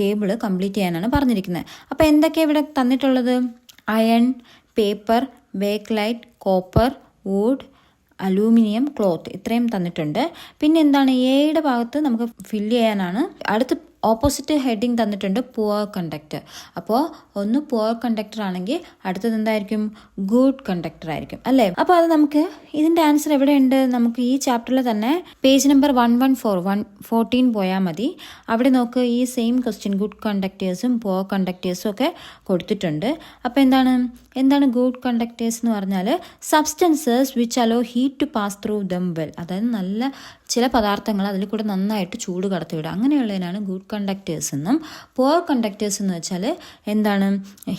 ടേബിൾ കംപ്ലീറ്റ് ചെയ്യാനാണ് പറഞ്ഞിരിക്കുന്നത്. അപ്പോൾ എന്തൊക്കെയാണ് ഇവിടെ തന്നിട്ടുള്ളത്? Iron, paper, bakelite, copper, wood, aluminium, cloth, ഇത്രയും തന്നിട്ടുണ്ട്. പിന്നെ എന്താണ് എയുടെ ഭാഗത്ത് നമുക്ക് ഫില്ല് ചെയ്യാനാണ്. അടുത്ത് ഓപ്പോസിറ്റ് ഹെഡിങ് തന്നിട്ടുണ്ട് പുവർ കണ്ടക്ടർ. അപ്പോൾ ഒന്ന് പുവർ കണ്ടക്ടർ ആണെങ്കിൽ അടുത്തത് എന്തായിരിക്കും? ഗുഡ് കണ്ടക്ടർ ആയിരിക്കും അല്ലേ? അപ്പോൾ അത് നമുക്ക് ഇതിൻ്റെ ആൻസർ എവിടെയുണ്ട്? നമുക്ക് ഈ ചാപ്റ്ററിൽ തന്നെ പേജ് നമ്പർ 114 പോയാൽ മതി. അവിടെ നോക്ക്, ഈ സെയിം ക്വസ്റ്റ്യൻ ഗുഡ് കണ്ടക്ടേഴ്സും പുവർ കണ്ടക്ടേഴ്സും ഒക്കെ കൊടുത്തിട്ടുണ്ട്. അപ്പോൾ എന്താണ് ഗുഡ് കണ്ടക്ടേഴ്സ് എന്ന് പറഞ്ഞാൽ substances which allow heat to pass through them well. അതായത് നല്ല ചില പദാർത്ഥങ്ങൾ അതിൽ കൂടെ നന്നായിട്ട് ചൂട് കടത്തിവിടുക, അങ്ങനെയുള്ളതിനാണ് ഗുഡ് കണ്ടക്ടേഴ്സ് എന്നും. പുവർ കണ്ടക്ടേഴ്സ് എന്ന് വെച്ചാൽ എന്താണ്?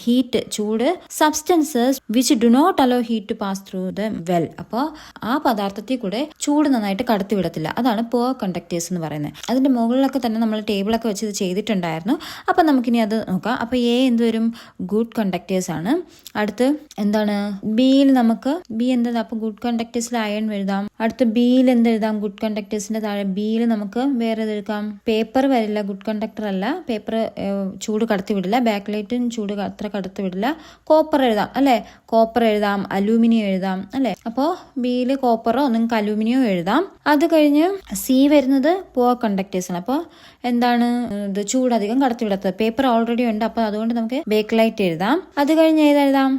ഹീറ്റ്, ചൂട്, substances which do not allow heat to pass through the well. അപ്പോൾ ആ പദാർത്ഥത്തിൽ കൂടെ ചൂട് നന്നായിട്ട് കടത്തിവിടത്തില്ല, അതാണ് പുവർ കണ്ടക്ടേഴ്സ് എന്ന് പറയുന്നത്. അതിൻ്റെ മുകളിലൊക്കെ തന്നെ നമ്മൾ ടേബിളൊക്കെ വെച്ച് ഇത് ചെയ്തിട്ടുണ്ടായിരുന്നു. അപ്പം നമുക്കിനി അത് നോക്കാം. അപ്പോൾ എ എന്ത് വരും? ഗുഡ് കണ്ടക്ടേഴ്സ് ആണ്. അടുത്ത് എന്താണ്? ബിയിൽ നമുക്ക് ബി എന്താ? അപ്പോൾ ഗുഡ് കണ്ടക്ടേഴ്സിൽ അയൺ എഴുതാം. അടുത്ത് ബിയിൽ എന്ത് എഴുതാം? ഗുഡ് കണ്ടക്ടേഴ്സിന്റെ താഴെ ബിയിൽ നമുക്ക് വേറെ എഴുതാം. പേപ്പർ വരില്ല, ഗുഡ് കണ്ടക്ടർ അല്ല. പേപ്പർ ചൂട് കടത്തി വിടില്ല. ബാക്ക് ലൈറ്റും ചൂട് അത്ര കടത്തി വിടില്ല. കോപ്പർ എഴുതാം അല്ലേ? കോപ്പർ എഴുതാം, അലൂമിനിയം എഴുതാം അല്ലേ? അപ്പോൾ ബിയിൽ കോപ്പറോ നിങ്ങൾക്ക് അലൂമിനിയോ എഴുതാം. അത് കഴിഞ്ഞ് സി വരുന്നത് പുവർ കണ്ടക്ടേഴ്സ് ആണ്. അപ്പോൾ എന്താണ്? ഇത് ചൂടധികം കടത്തി വിടാത്തത്. പേപ്പർ ഓൾറെഡി ഉണ്ട്, അപ്പോൾ അതുകൊണ്ട് നമുക്ക് ബേക്ക് ലൈറ്റ് എഴുതാം. അത് കഴിഞ്ഞ് ഏതെഴുതാം?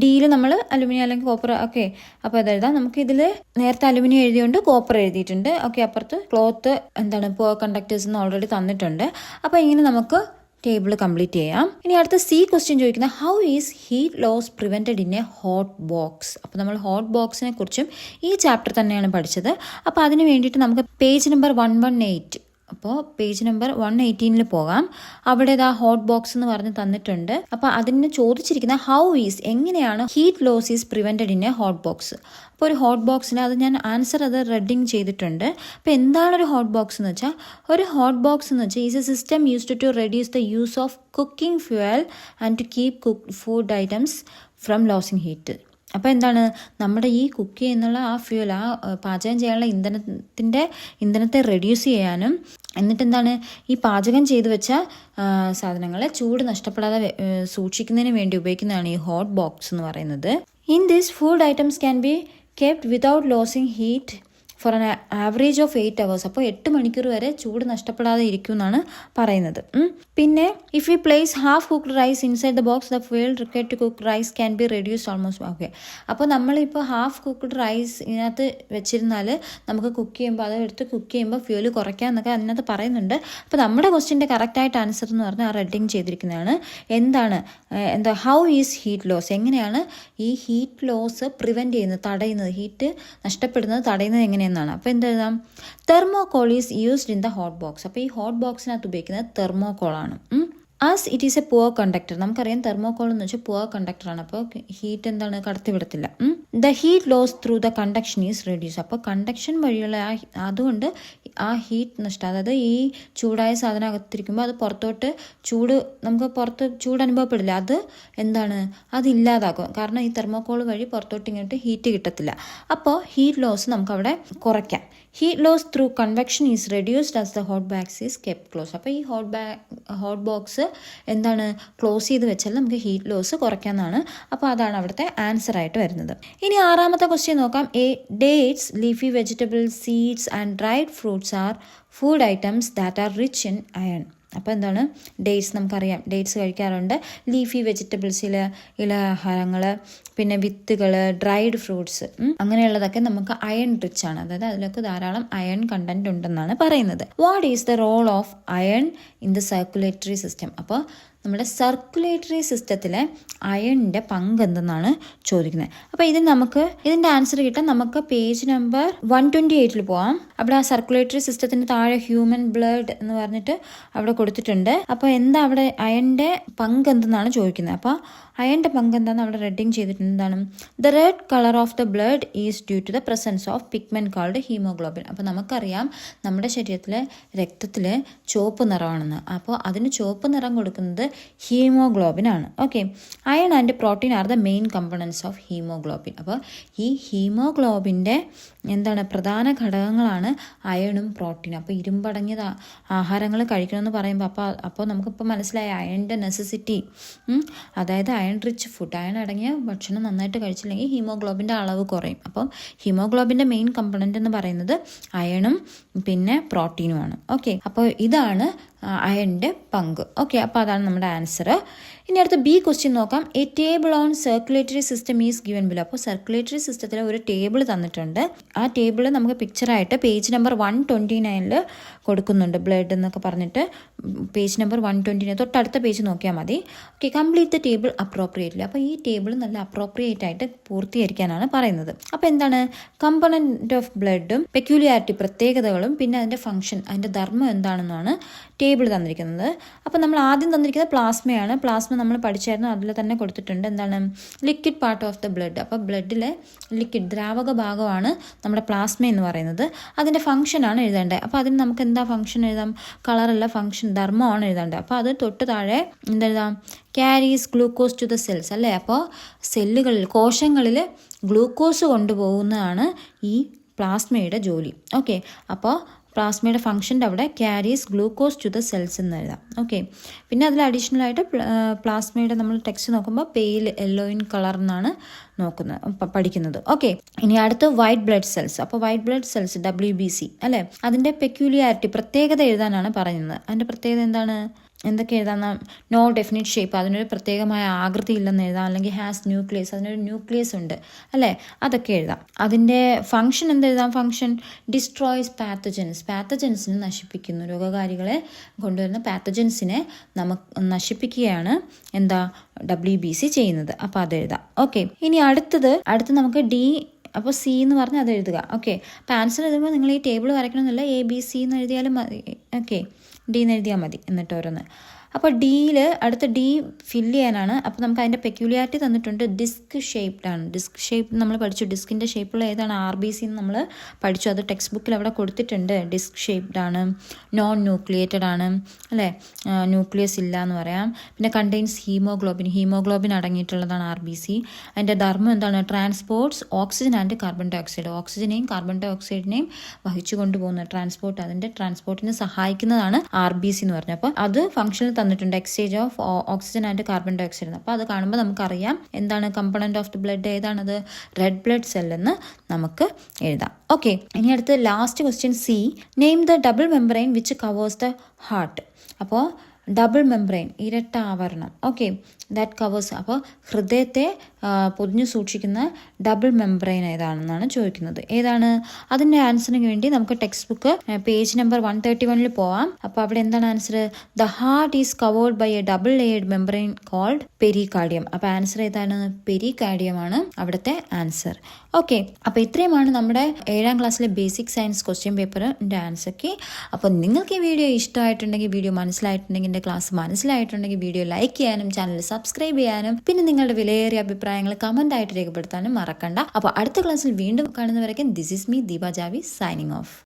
ഡിയിൽ നമ്മൾ അലൂമിനിയം അല്ലെങ്കിൽ കോപ്പർ. ഓക്കെ, അപ്പോൾ അതെഴുതാം. നമുക്ക് ഇതിൽ നേരത്തെ അലൂമിനിയം എഴുതിയുണ്ട്, കോപ്പർ എഴുതിയിട്ടുണ്ട്. ഓക്കെ, അപ്പുറത്ത് ക്ലോത്ത് എന്താണ്? പുവർ കണ്ടക്ടേഴ്സ് എന്ന് ഓൾറെഡി തന്നിട്ടുണ്ട്. അപ്പോൾ ഇങ്ങനെ നമുക്ക് ടേബിൾ കംപ്ലീറ്റ് ചെയ്യാം. ഇനി അടുത്ത സി ക്വസ്റ്റ്യൻ ചോദിക്കുന്നത് how is heat loss prevented in a hot box. അപ്പോൾ നമ്മൾ ഹോട്ട് ബോക്സിനെ കുറിച്ചും ഈ ചാപ്റ്റർ തന്നെയാണ് പഠിച്ചത്. അപ്പോൾ അതിന് വേണ്ടിയിട്ട് നമുക്ക് പേജ് നമ്പർ 118, അപ്പോൾ പേജ് നമ്പർ 118 പോകാം. അവിടെ ഇതാ ഹോട്ട് ബോക്സ് എന്ന് പറഞ്ഞ് തന്നിട്ടുണ്ട്. അപ്പോൾ അതിന് ചോദിച്ചിരിക്കുന്ന ഹൗ ഈസ്, എങ്ങനെയാണ് heat loss is prevented in a hot box. അപ്പോൾ ഒരു ഹോട്ട് ബോക്സിന് അത് ഞാൻ ആൻസർ അത് റെഡിങ് ചെയ്തിട്ടുണ്ട്. അപ്പോൾ എന്താണ് ഒരു ഹോട്ട് ബോക്സ് എന്ന് വെച്ചാൽ? ഒരു ഹോട്ട് ബോക്സ് എന്ന് വെച്ചാൽ is a system used to reduce the use of cooking fuel and to keep cooked food items from losing heat. അപ്പോൾ എന്താണ്, നമ്മുടെ ഈ കുക്ക് ചെയ്യുന്നുള്ള ആ ഫ്യൂൽ, ആ പാചകം ചെയ്യാനുള്ള ഇന്ധനത്തെ റെഡ്യൂസ് ചെയ്യാനും, എന്നിട്ട് എന്താണ്, ഈ പാചകം ചെയ്ത് വെച്ച സാധനങ്ങളെ ചൂട് നഷ്ടപ്പെടാതെ സൂക്ഷിക്കുന്നതിന് വേണ്ടി ഉപയോഗിക്കുന്നതാണ് ഈ ഹോട്ട് ബോക്സ് എന്ന് പറയുന്നത്. In this food items can be kept without losing heat for an average of 8 hours. അപ്പോൾ 8 മണിക്കൂർ വരെ ചൂട് നഷ്ടപ്പെടാതെ ഇരിക്കും എന്നാണ് പറയുന്നത്. പിന്നെ if you place half cooked rice inside the box, the fuel required to cook rice can be reduced almost. Okay, അപ്പോൾ നമ്മളിപ്പോൾ ഹാഫ് കുക്ക്ഡ് റൈസ് ഇതിനകത്ത് വെച്ചിരുന്നാൽ നമുക്ക് കുക്ക് ചെയ്യുമ്പോൾ, അതെടുത്ത് കുക്ക് ചെയ്യുമ്പോൾ ഫ്യൂല് കുറയ്ക്കാം എന്നൊക്കെ അതിനകത്ത് പറയുന്നുണ്ട്. അപ്പോൾ നമ്മുടെ ക്വസ്റ്റ്യൻ്റെ കറക്റ്റായിട്ട് ആൻസർ എന്ന് പറഞ്ഞാൽ ആ റെഡിങ് ചെയ്തിരിക്കുന്നതാണ്. എന്താ ഹൗ ഈസ് ഹീറ്റ് ലോസ്, എങ്ങനെയാണ് ഈ ഹീറ്റ് ലോസ് പ്രിവെൻറ്റ് ചെയ്യുന്നത്, തടയുന്നത്, ഹീറ്റ് നഷ്ടപ്പെടുന്നത് തടയുന്നത് എങ്ങനെയാണ്. അപ്പോൾ എന്ത് എഴുതാം, thermocol is used in the hot box. അപ്പോൾ ഈ ഹോട്ട് ബോക്സിനകത്ത് ഉപയോഗിക്കുന്നത് തെർമോകോളാണ്. As it is a poor conductor, നമുക്കറിയാം തെർമോകോൾ എന്ന് വെച്ചാൽ പുവർ കണ്ടക്ടറാണ്. അപ്പോൾ ഹീറ്റ് എന്താണ്, കടത്തിവിടത്തില്ല. The heat loss through the conduction is reduce. അപ്പോൾ കണ്ടക്ഷൻ വഴിയുള്ള അതുകൊണ്ട് ആ ഹീറ്റ് നഷ്ടം, അതായത് ഈ ചൂടായ സാധനം അകത്തിരിക്കുമ്പോൾ അത് പുറത്തോട്ട് നമുക്ക് പുറത്ത് ചൂട് അനുഭവപ്പെടില്ല, അത് എന്താണ്, അത് ഇല്ലാതാക്കും. കാരണം ഈ തെർമോകോൾ വഴി പുറത്തോട്ട് ഇങ്ങോട്ട് ഹീറ്റ് കിട്ടത്തില്ല. അപ്പോൾ ഹീറ്റ് ലോസ് നമുക്കവിടെ കുറയ്ക്കാം. Heat loss through convection is reduced as the hot box is kept close. അപ്പോൾ ഈ ഹോട്ട് ബോക്സ് എന്താണ്, ക്ലോസ് ചെയ്ത് വെച്ചാൽ നമുക്ക് ഹീറ്റ് ലോസ് കുറയ്ക്കാമെന്നാണ്. അപ്പോൾ അതാണ് അവിടുത്തെ ആൻസർ ആയിട്ട് വരുന്നത്. ഇനി 6ാമത്തെ ക്വസ്റ്റ്യൻ നോക്കാം. Dates, leafy vegetables, seeds and dried fruits R food items that are rich in iron. അപ്പോൾ എന്താണ്, ഡേറ്റ്സ് നമുക്കറിയാം, ഡേറ്റ്സ് കഴിക്കാറുണ്ട്. ലീഫി വെജിറ്റബിൾസിൽ ഇലഹാരങ്ങൾ, പിന്നെ വിത്തുകൾ, ഡ്രൈഡ് ഫ്രൂട്ട്സ്, അങ്ങനെയുള്ളതൊക്കെ നമുക്ക് അയൺ റിച്ച് ആണ്, അതായത് അതിലൊക്കെ ധാരാളം അയൺ കണ്ടന്റ് ഉണ്ടെന്നാണ് പറയുന്നത്. What is the role of iron in the circulatory system. അപ്പോൾ നമ്മുടെ സർക്കുലേറ്ററി സിസ്റ്റത്തിലെ അയണിൻ്റെ പങ്ക് എന്തെന്നാണ് ചോദിക്കുന്നത്. അപ്പോൾ ഇതിൻ്റെ ആൻസർ കിട്ടാൻ നമുക്ക് പേജ് നമ്പർ 128 പോവാം. അവിടെ ആ സർക്കുലേറ്ററി സിസ്റ്റത്തിന് താഴെ ഹ്യൂമൻ ബ്ലഡ് എന്ന് പറഞ്ഞിട്ട് അവിടെ കൊടുത്തിട്ടുണ്ട്. അപ്പോൾ എന്താ അവിടെ അയണിൻ്റെ പങ്ക് എന്തെന്നാണ് ചോദിക്കുന്നത്. അപ്പോൾ അയണിൻ്റെ പങ്ക് എന്താണെന്ന് അവിടെ റെഡിങ് ചെയ്തിട്ടുണ്ട്. എന്താണ്, the red colour of the blood is due to the presence of pigment called haemoglobin. അപ്പോൾ നമുക്കറിയാം നമ്മുടെ ശരീരത്തിലെ രക്തത്തിൽ ചുവപ്പ് നിറമാണെന്ന്. അപ്പോൾ അതിന് ചുവപ്പ് നിറം കൊടുക്കുന്നത് ഹീമോഗ്ലോബിൻ ആണ്. Okay, iron and protein are the main components of haemoglobin. അപ്പോൾ ഈ ഹീമോഗ്ലോബിൻ്റെ പ്രധാന ഘടകങ്ങളാണ് അയണും പ്രോട്ടീനും. അപ്പോൾ ഇരുമ്പടങ്ങിയ ആഹാരങ്ങൾ കഴിക്കണമെന്ന് പറയുമ്പോൾ അപ്പോൾ നമുക്കിപ്പോൾ മനസ്സിലായ അയണിൻ്റെ നെസസിറ്റി, അതായത് അയൺ റിച്ച് ഫുഡ്, അയൺ അടങ്ങിയ ഭക്ഷണം നന്നായിട്ട് കഴിച്ചില്ലെങ്കിൽ ഹീമോഗ്ലോബിൻ്റെ അളവ് കുറയും. അപ്പം ഹീമോഗ്ലോബിൻ്റെ മെയിൻ കമ്പോണൻ്റ് എന്ന് പറയുന്നത് അയണും പിന്നെ പ്രോട്ടീനുമാണ്. ഓക്കെ, അപ്പോൾ ഇതാണ് അയണിൻ്റെ പങ്ക്. ഓക്കെ, അപ്പോൾ അതാണ് നമ്മുടെ ആൻസർ. ഇനി അടുത്ത ബി ക്വസ്റ്റ്യൻ നോക്കാം. A table on circulatory system is given below. അപ്പോൾ സർക്കുലേറ്ററി സിസ്റ്റത്തിൽ ഒരു ടേബിൾ തന്നിട്ടുണ്ട്. ആ ടേബിൾ നമുക്ക് പിക്ചറായിട്ട് പേജ് നമ്പർ 129 കൊടുക്കുന്നുണ്ട്. ബ്ലഡ് എന്നൊക്കെ പറഞ്ഞിട്ട് പേജ് നമ്പർ 129 തൊട്ടടുത്ത പേജ് നോക്കിയാൽ മതി. Okay, complete the table appropriately. അപ്പോൾ ഈ ടേബിൾ നല്ല അപ്രോപ്രിയേറ്റ് ആയിട്ട് പൂർത്തീകരിക്കാനാണ് പറയുന്നത്. അപ്പോൾ എന്താണ്, കമ്പോണൻറ്റ് ഓഫ് ബ്ലഡും പെക്യൂലിയാരിറ്റി, പ്രത്യേകതകളും, പിന്നെ അതിൻ്റെ ഫംഗ്ഷൻ, അതിൻ്റെ ധർമ്മം എന്താണെന്നാണ് ടേബിൾ തന്നിരിക്കുന്നത്. അപ്പോൾ നമ്മൾ ആദ്യം തന്നിരിക്കുന്നത് പ്ലാസ്മയാണ്. പ്ലാസ്മ നമ്മൾ പഠിച്ചായിരുന്നു, അതിൽ തന്നെ കൊടുത്തിട്ടുണ്ട്. എന്താണ്, liquid part of the blood. അപ്പോൾ ബ്ലഡിലെ ലിക്വിഡ് ദ്രാവക ഭാഗമാണ് നമ്മുടെ പ്ലാസ്മ എന്ന് പറയുന്നത്. അതിൻ്റെ ഫംഗ്ഷനാണ് എഴുതേണ്ടത്. അപ്പോൾ അതിന് നമുക്ക് എന്താ ഫംഗ്ഷൻ എഴുതാം, കളറല്ല, ഫംഗ്ഷൻ ധർമ്മമാണ് എഴുതേണ്ടത്. അപ്പോൾ അത് തൊട്ട് താഴെ എന്തെഴുതാം, carries glucose to the cells അല്ലേ. അപ്പോൾ സെല്ലുകളിൽ, കോശങ്ങളിൽ ഗ്ലൂക്കോസ് കൊണ്ടുപോകുന്നതാണ് ഈ പ്ലാസ്മയുടെ ജോലി. ഓക്കെ, അപ്പോൾ പ്ലാസ്മയുടെ ഫംഗ്ഷൻ്റെ അവിടെ carries glucose to the cells എന്ന് എഴുതാം. ഓക്കെ, പിന്നെ അതിൽ അഡീഷണലായിട്ട് പ്ലാസ്മയുടെ നമ്മൾ ടെക്സ്റ്റ് നോക്കുമ്പോൾ പെയിൽ യെല്ലോയിൻ കളർ എന്നാണ് പഠിക്കുന്നത്. ഓക്കെ, ഇനി അടുത്ത് വൈറ്റ് ബ്ലഡ് സെൽസ്. അപ്പോൾ വൈറ്റ് ബ്ലഡ് സെൽസ് WBC അല്ലേ, അതിൻ്റെ പെക്യൂലിയാരിറ്റി, പ്രത്യേകത എഴുതാനാണ് പറയുന്നത്. അതിൻ്റെ പ്രത്യേകത എന്തൊക്കെ എഴുതാം, നോ ഡെഫിനിറ്റ് ഷേപ്പ്, അതിനൊരു പ്രത്യേകമായ ആകൃതി ഇല്ലെന്ന് എഴുതാം, അല്ലെങ്കിൽ ഹാസ് ന്യൂക്ലിയസ്, അതിനൊരു ന്യൂക്ലിയസ് ഉണ്ട് അല്ലേ, അതൊക്കെ എഴുതാം. അതിൻ്റെ ഫംഗ്ഷൻ എന്തെഴുതാം, ഫംഗ്ഷൻ ഡിസ്ട്രോയ്സ് പാത്തജൻസിനെ നശിപ്പിക്കുന്നു, രോഗകാരികളെ കൊണ്ടുവരുന്ന പാത്തജൻസിനെ നശിപ്പിക്കുകയാണ് WBC ചെയ്യുന്നത്. അപ്പോൾ അതെഴുതാം. ഓക്കെ, ഇനി അടുത്ത് നമുക്ക് D, അപ്പോൾ C എന്ന് പറഞ്ഞാൽ അത് എഴുതുക. ഓക്കെ, അപ്പോൾ ആൻസർ എഴുതുമ്പോൾ നിങ്ങൾ ഈ ടേബിൾ വരയ്ക്കണമെന്നില്ല, ABC എന്ന് എഴുതിയാലും മതി. ഓക്കെ, D എന്ന് എഴുതിയാൽ മതി, എന്നിട്ട് ഓരോന്ന്. അപ്പോൾ ഡിയിൽ അടുത്ത ഡി ഫില്ല് ചെയ്യാനാണ്. അപ്പോൾ നമുക്ക് അതിൻ്റെ പെക്യുലിയാരിറ്റി തന്നിട്ടുണ്ട്. ഡിസ്ക് ഷേപ്ഡ് ആണ്. ഡിസ്ക് ഷേപ്പ് നമ്മൾ പഠിച്ചു. ഡിസ്കിൻ്റെ ഷേപ്പുള്ള ഏതാണ്? RBC എന്ന് നമ്മൾ പഠിച്ചു. അത് ടെക്സ്റ്റ് ബുക്കിൽ അവിടെ കൊടുത്തിട്ടുണ്ട്. ഡിസ്ക് ഷേപ്ഡ് ആണ്, നോൺ ന്യൂക്ലിയേറ്റഡ് ആണ്, അല്ലേ, ന്യൂക്ലിയസ് ഇല്ല എന്ന് പറയാം. പിന്നെ കണ്ടെയ്ൻസ് ഹീമോഗ്ലോബിൻ അടങ്ങിയിട്ടുള്ളതാണ് RBC. അതിൻ്റെ ധർമ്മം എന്താണ്? Transports oxygen and carbon dioxide. ഓക്സിജനെയും കാർബൺ ഡൈ ഓക്സൈഡിനെയും വഹിച്ചു കൊണ്ടുപോകുന്ന അതിൻ്റെ ട്രാൻസ്പോർട്ടിന് സഹായിക്കുന്നതാണ് RBC എന്ന് പറഞ്ഞത്. അപ്പോൾ അത് ഫംഗ്ഷനിൽ തന്നിട്ടുണ്ട്. Exchange of oxygen and carbon dioxide. അപ്പോൾ അത് കാണുമ്പോൾ നമുക്കറിയാം എന്താണ് കമ്പണന്റ് ഓഫ് ദി ബ്ലഡ് ഏതാണത്? റെഡ് ബ്ലഡ് സെൽ എന്ന് നമുക്ക് എഴുതാം. ഓക്കെ, ഇനി അടുത്ത് last question C. Name the double membrane which covers the heart. അപ്പോൾ ഡബിൾ മെംബ്രെയിൻ, ഇരട്ട ആവരണം. Okay, that covers. അപ്പോൾ ഹൃദയത്തെ പൊതിഞ്ഞു സൂക്ഷിക്കുന്ന ഡബിൾ മെംബ്രെയിൻ ഏതാണെന്നാണ് ചോദിക്കുന്നത്. ഏതാണ്? അതിൻ്റെ ആൻസറിന് വേണ്ടി നമുക്ക് ടെക്സ്റ്റ് ബുക്ക് പേജ് നമ്പർ 131 പോവാം. അപ്പോൾ അവിടെ എന്താണ് answer? The heart is covered by a double layered membrane called pericardium. അപ്പോൾ ആൻസർ ഏതാണ്? പെരികാർഡിയം ആണ് അവിടുത്തെ ആൻസർ. ഓക്കെ, അപ്പോൾ ഇത്രയുമാണ് നമ്മുടെ 7ാം ക്ലാസ്സിലെ ബേസിക് സയൻസ് ക്വസ്റ്റ്യൻ പേപ്പറിൻ്റെ ആൻസർക്ക്. അപ്പോൾ നിങ്ങൾക്ക് ഈ വീഡിയോ ഇഷ്ടമായിട്ടുണ്ടെങ്കിൽ, വീഡിയോ മനസ്സിലായിട്ടുണ്ടെങ്കിൽ, എൻ്റെ ക്ലാസ് മനസ്സിലായിട്ടുണ്ടെങ്കിൽ വീഡിയോ ലൈക്ക് ചെയ്യാനും ചാനൽ സബ്സ്ക്രൈബ് ചെയ്യാനും പിന്നെ നിങ്ങളുടെ വിലയേറിയ അഭിപ്രായങ്ങൾ കമൻ്റ് ആയിട്ട് രേഖപ്പെടുത്താനും മറക്കണ്ട. അപ്പോൾ അടുത്ത ക്ലാസ്സിൽ വീണ്ടും കാണുന്നവരേക്കും this is me Deepa Javi signing of.